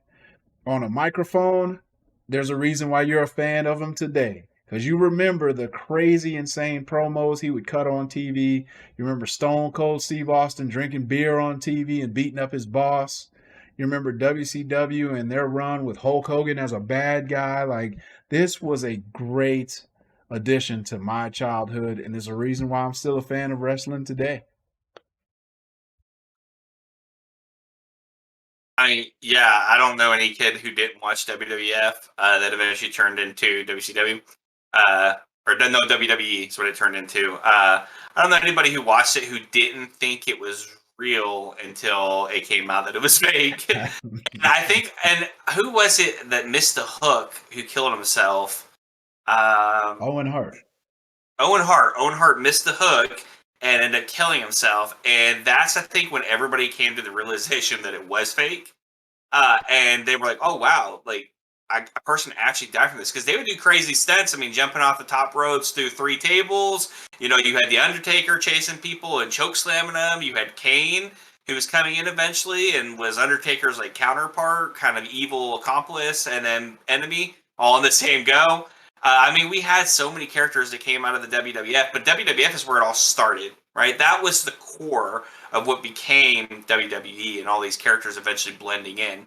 on a microphone, there's a reason why you're a fan of him today. Because you remember the crazy, insane promos he would cut on TV. You remember Stone Cold Steve Austin drinking beer on TV and beating up his boss. You remember WCW and their run with Hulk Hogan as a bad guy. Like, this was a great addition to my childhood, and there's a reason why I'm still a fan of wrestling today. I mean, yeah, I don't know any kid who didn't watch WWF that eventually turned into WCW. Or no, WWE is what it turned into. I don't know anybody who watched it who didn't think it was real until it came out that it was fake. And I think, and who was it that missed the hook who killed himself? Owen Hart. Owen Hart missed the hook and ended up killing himself. And that's, I think, when everybody came to the realization that it was fake. And they were like, oh, wow, like, a person actually died from this. Because they would do crazy stunts. I mean, jumping off the top ropes through 3 tables. You know, you had The Undertaker chasing people and choke slamming them. You had Kane, who was coming in eventually and was Undertaker's, like, counterpart, kind of evil accomplice, and then enemy, all in the same go. I mean, we had so many characters that came out of the WWF, but WWF is where it all started, right? That was the core of what became WWE, and all these characters eventually blending in.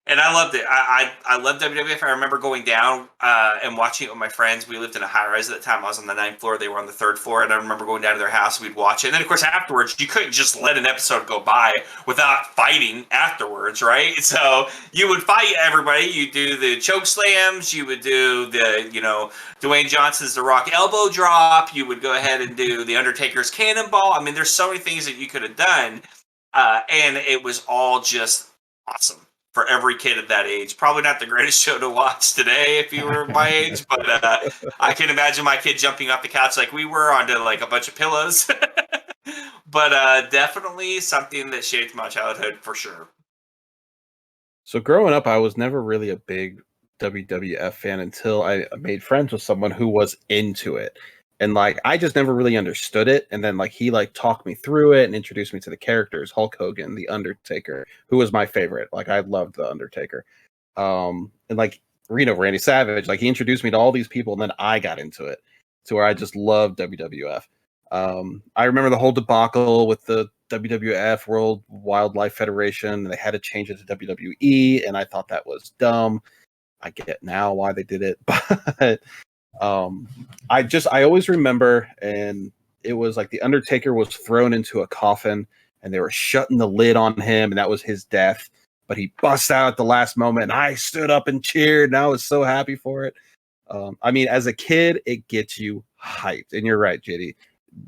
And I loved it. I loved WWF. I remember going down and watching it with my friends. We lived in a high-rise at the time. I was on the 9th floor. They were on the 3rd floor. And I remember going down to their house. We'd watch it. And then, of course, afterwards, you couldn't just let an episode go by without fighting afterwards, right? So you would fight everybody. You do the choke slams. You would do the, you know, Dwayne Johnson's The Rock elbow drop. You would go ahead and do the Undertaker's cannonball. I mean, there's so many things that you could have done. And it was all just awesome. For every kid at that age. Probably not the greatest show to watch today if you were my age, but I can imagine my kid jumping off the couch like we were onto like a bunch of pillows. But definitely something that shaped my childhood for sure. So growing up, I was never really a big WWF fan until I made friends with someone who was into it. And like, I just never really understood it. And then like, he like talked me through it and introduced me to the characters, Hulk Hogan, The Undertaker, who was my favorite. Like, I loved The Undertaker. And like Randy Savage, like he introduced me to all these people and then I got into it to where I just loved WWF. I remember the whole debacle with the WWF, World Wildlife Federation. They had to change it to WWE. And I thought that was dumb. I get now why they did it, but I always remember, and it was like the Undertaker was thrown into a coffin and they were shutting the lid on him and that was his death, but he busts out at the last moment and I stood up and cheered and I was so happy for it. I mean, as a kid, it gets you hyped, and you're right, JD.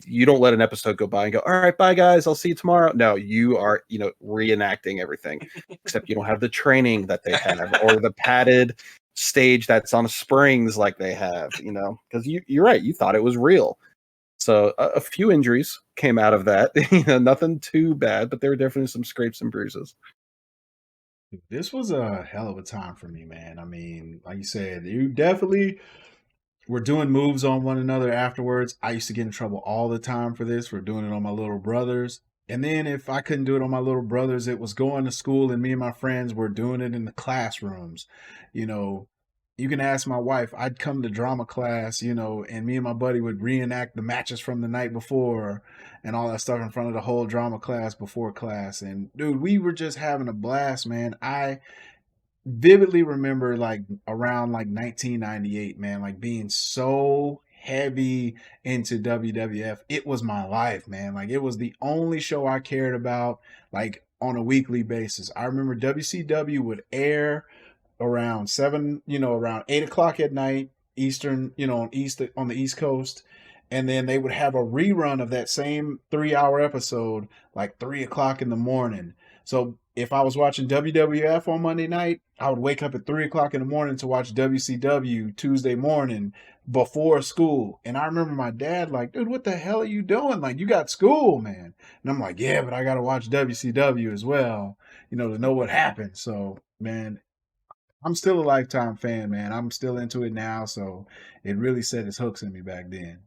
You don't let an episode go by and go, all right, bye guys, I'll see you tomorrow. No, you are, you know, reenacting everything, except you don't have the training that they have or the padded stage that's on springs like they have, you know, because you're right, you thought it was real. So a few injuries came out of that. You know, nothing too bad, but there were definitely some scrapes and bruises. This was a hell of a time for me, man. I mean, like you said, you definitely were doing moves on one another afterwards. I used to get in trouble all the time for this, for doing it on my little brothers. And then if I couldn't do it on my little brothers, it was going to school and me and my friends were doing it in the classrooms. You know, you can ask my wife, I'd come to drama class, you know, and me and my buddy would reenact the matches from the night before and all that stuff in front of the whole drama class before class. And dude, we were just having a blast, man. I vividly remember like around like 1998, man, like being so heavy into WWF. It was my life, man. Like, it was the only show I cared about, like, on a weekly basis. I remember WCW would air around 7, you know, around 8 o'clock at night, Eastern, you know, on the East Coast. And then they would have a rerun of that same 3-hour episode, like 3 o'clock in the morning. So if I was watching WWF on Monday night, I would wake up at 3 o'clock in the morning to watch WCW Tuesday morning before school. And I remember my dad like, dude, what the hell are you doing? Like, you got school, man. And I'm like, yeah, but I got to watch WCW as well. to know what happened. So, man, I'm still a lifetime fan, man. I'm still into it now. So it really set its hooks in me back then.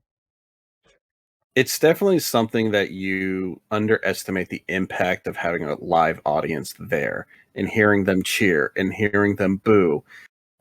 It's definitely something that you underestimate the impact of having a live audience there and hearing them cheer and hearing them boo.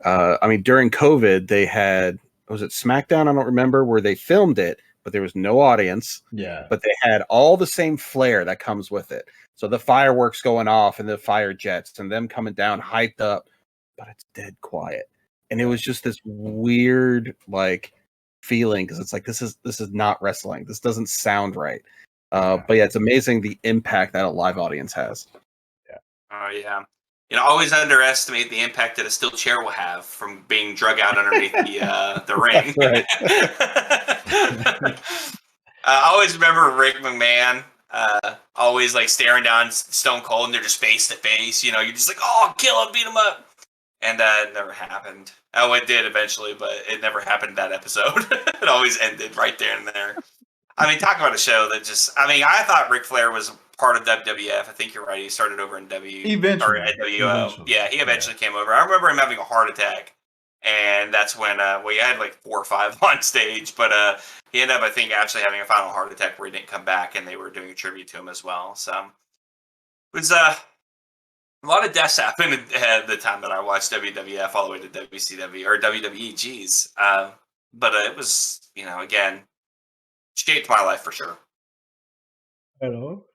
I mean, during COVID, they had, was it SmackDown? I don't remember, where they filmed it, but there was no audience. Yeah. But they had all the same flair that comes with it. So the fireworks going off and the fire jets and them coming down hyped up, but it's dead quiet. And it was just this weird, like, feeling, because it's like, this is not wrestling. This doesn't sound right. But yeah, it's amazing the impact that a live audience has. Oh yeah. Always underestimate the impact that a steel chair will have from being drug out underneath the ring. Right. I always remember Rick McMahon always like staring down Stone Cold, and they're just face to face. You're just like, oh, kill him, beat him up. And it never happened. Oh, it did eventually, but it never happened that episode. It always ended right there and there. I mean, talk about a show that I thought Ric Flair was part of WWF. I think you're right. He started over in Eventually. WO. Yeah, he eventually came over. I remember him having a heart attack. And that's when he had like 4 or 5 on stage. But he ended up, I think, actually having a final heart attack where he didn't come back. And they were doing a tribute to him as well. So it was a lot of deaths happened at the time that I watched WWF all the way to WCW or WWE. Geez. But it was, again, shaped my life for sure. Hello.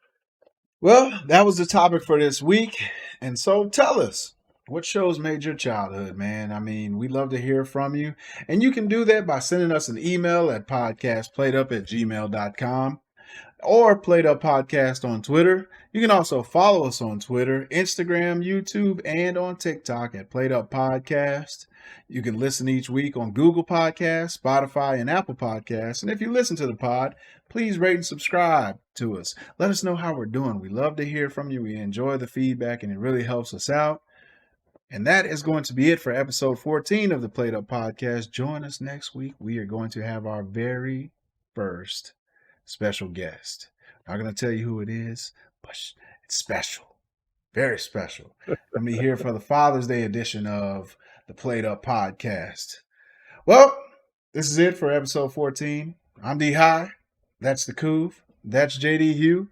Well, that was the topic for this week. And so tell us, what shows made your childhood, man? I mean, we love to hear from you. And you can do that by sending us an email at podcastplayedup@gmail.com or Played Podcast on Twitter. You can also follow us on Twitter, Instagram, YouTube, and on TikTok at Played Podcast. You can listen each week on Google Podcasts, Spotify, and Apple Podcasts. And if you listen to the pod, please rate and subscribe to us. Let us know how we're doing. We love to hear from you. We enjoy the feedback, and it really helps us out. And that is going to be it for episode 14 of the Played Up Podcast. Join us next week. We are going to have our very first special guest. I'm not going to tell you who it is, but it's special. Very special. Let me here for the Father's Day edition of the Played Up Podcast. Well, this is it for episode 14. I'm D High. That's the Couv. That's JD Hugh.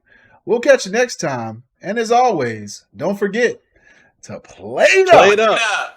We'll catch you next time. And as always, don't forget to play it up. Play it up. Yeah.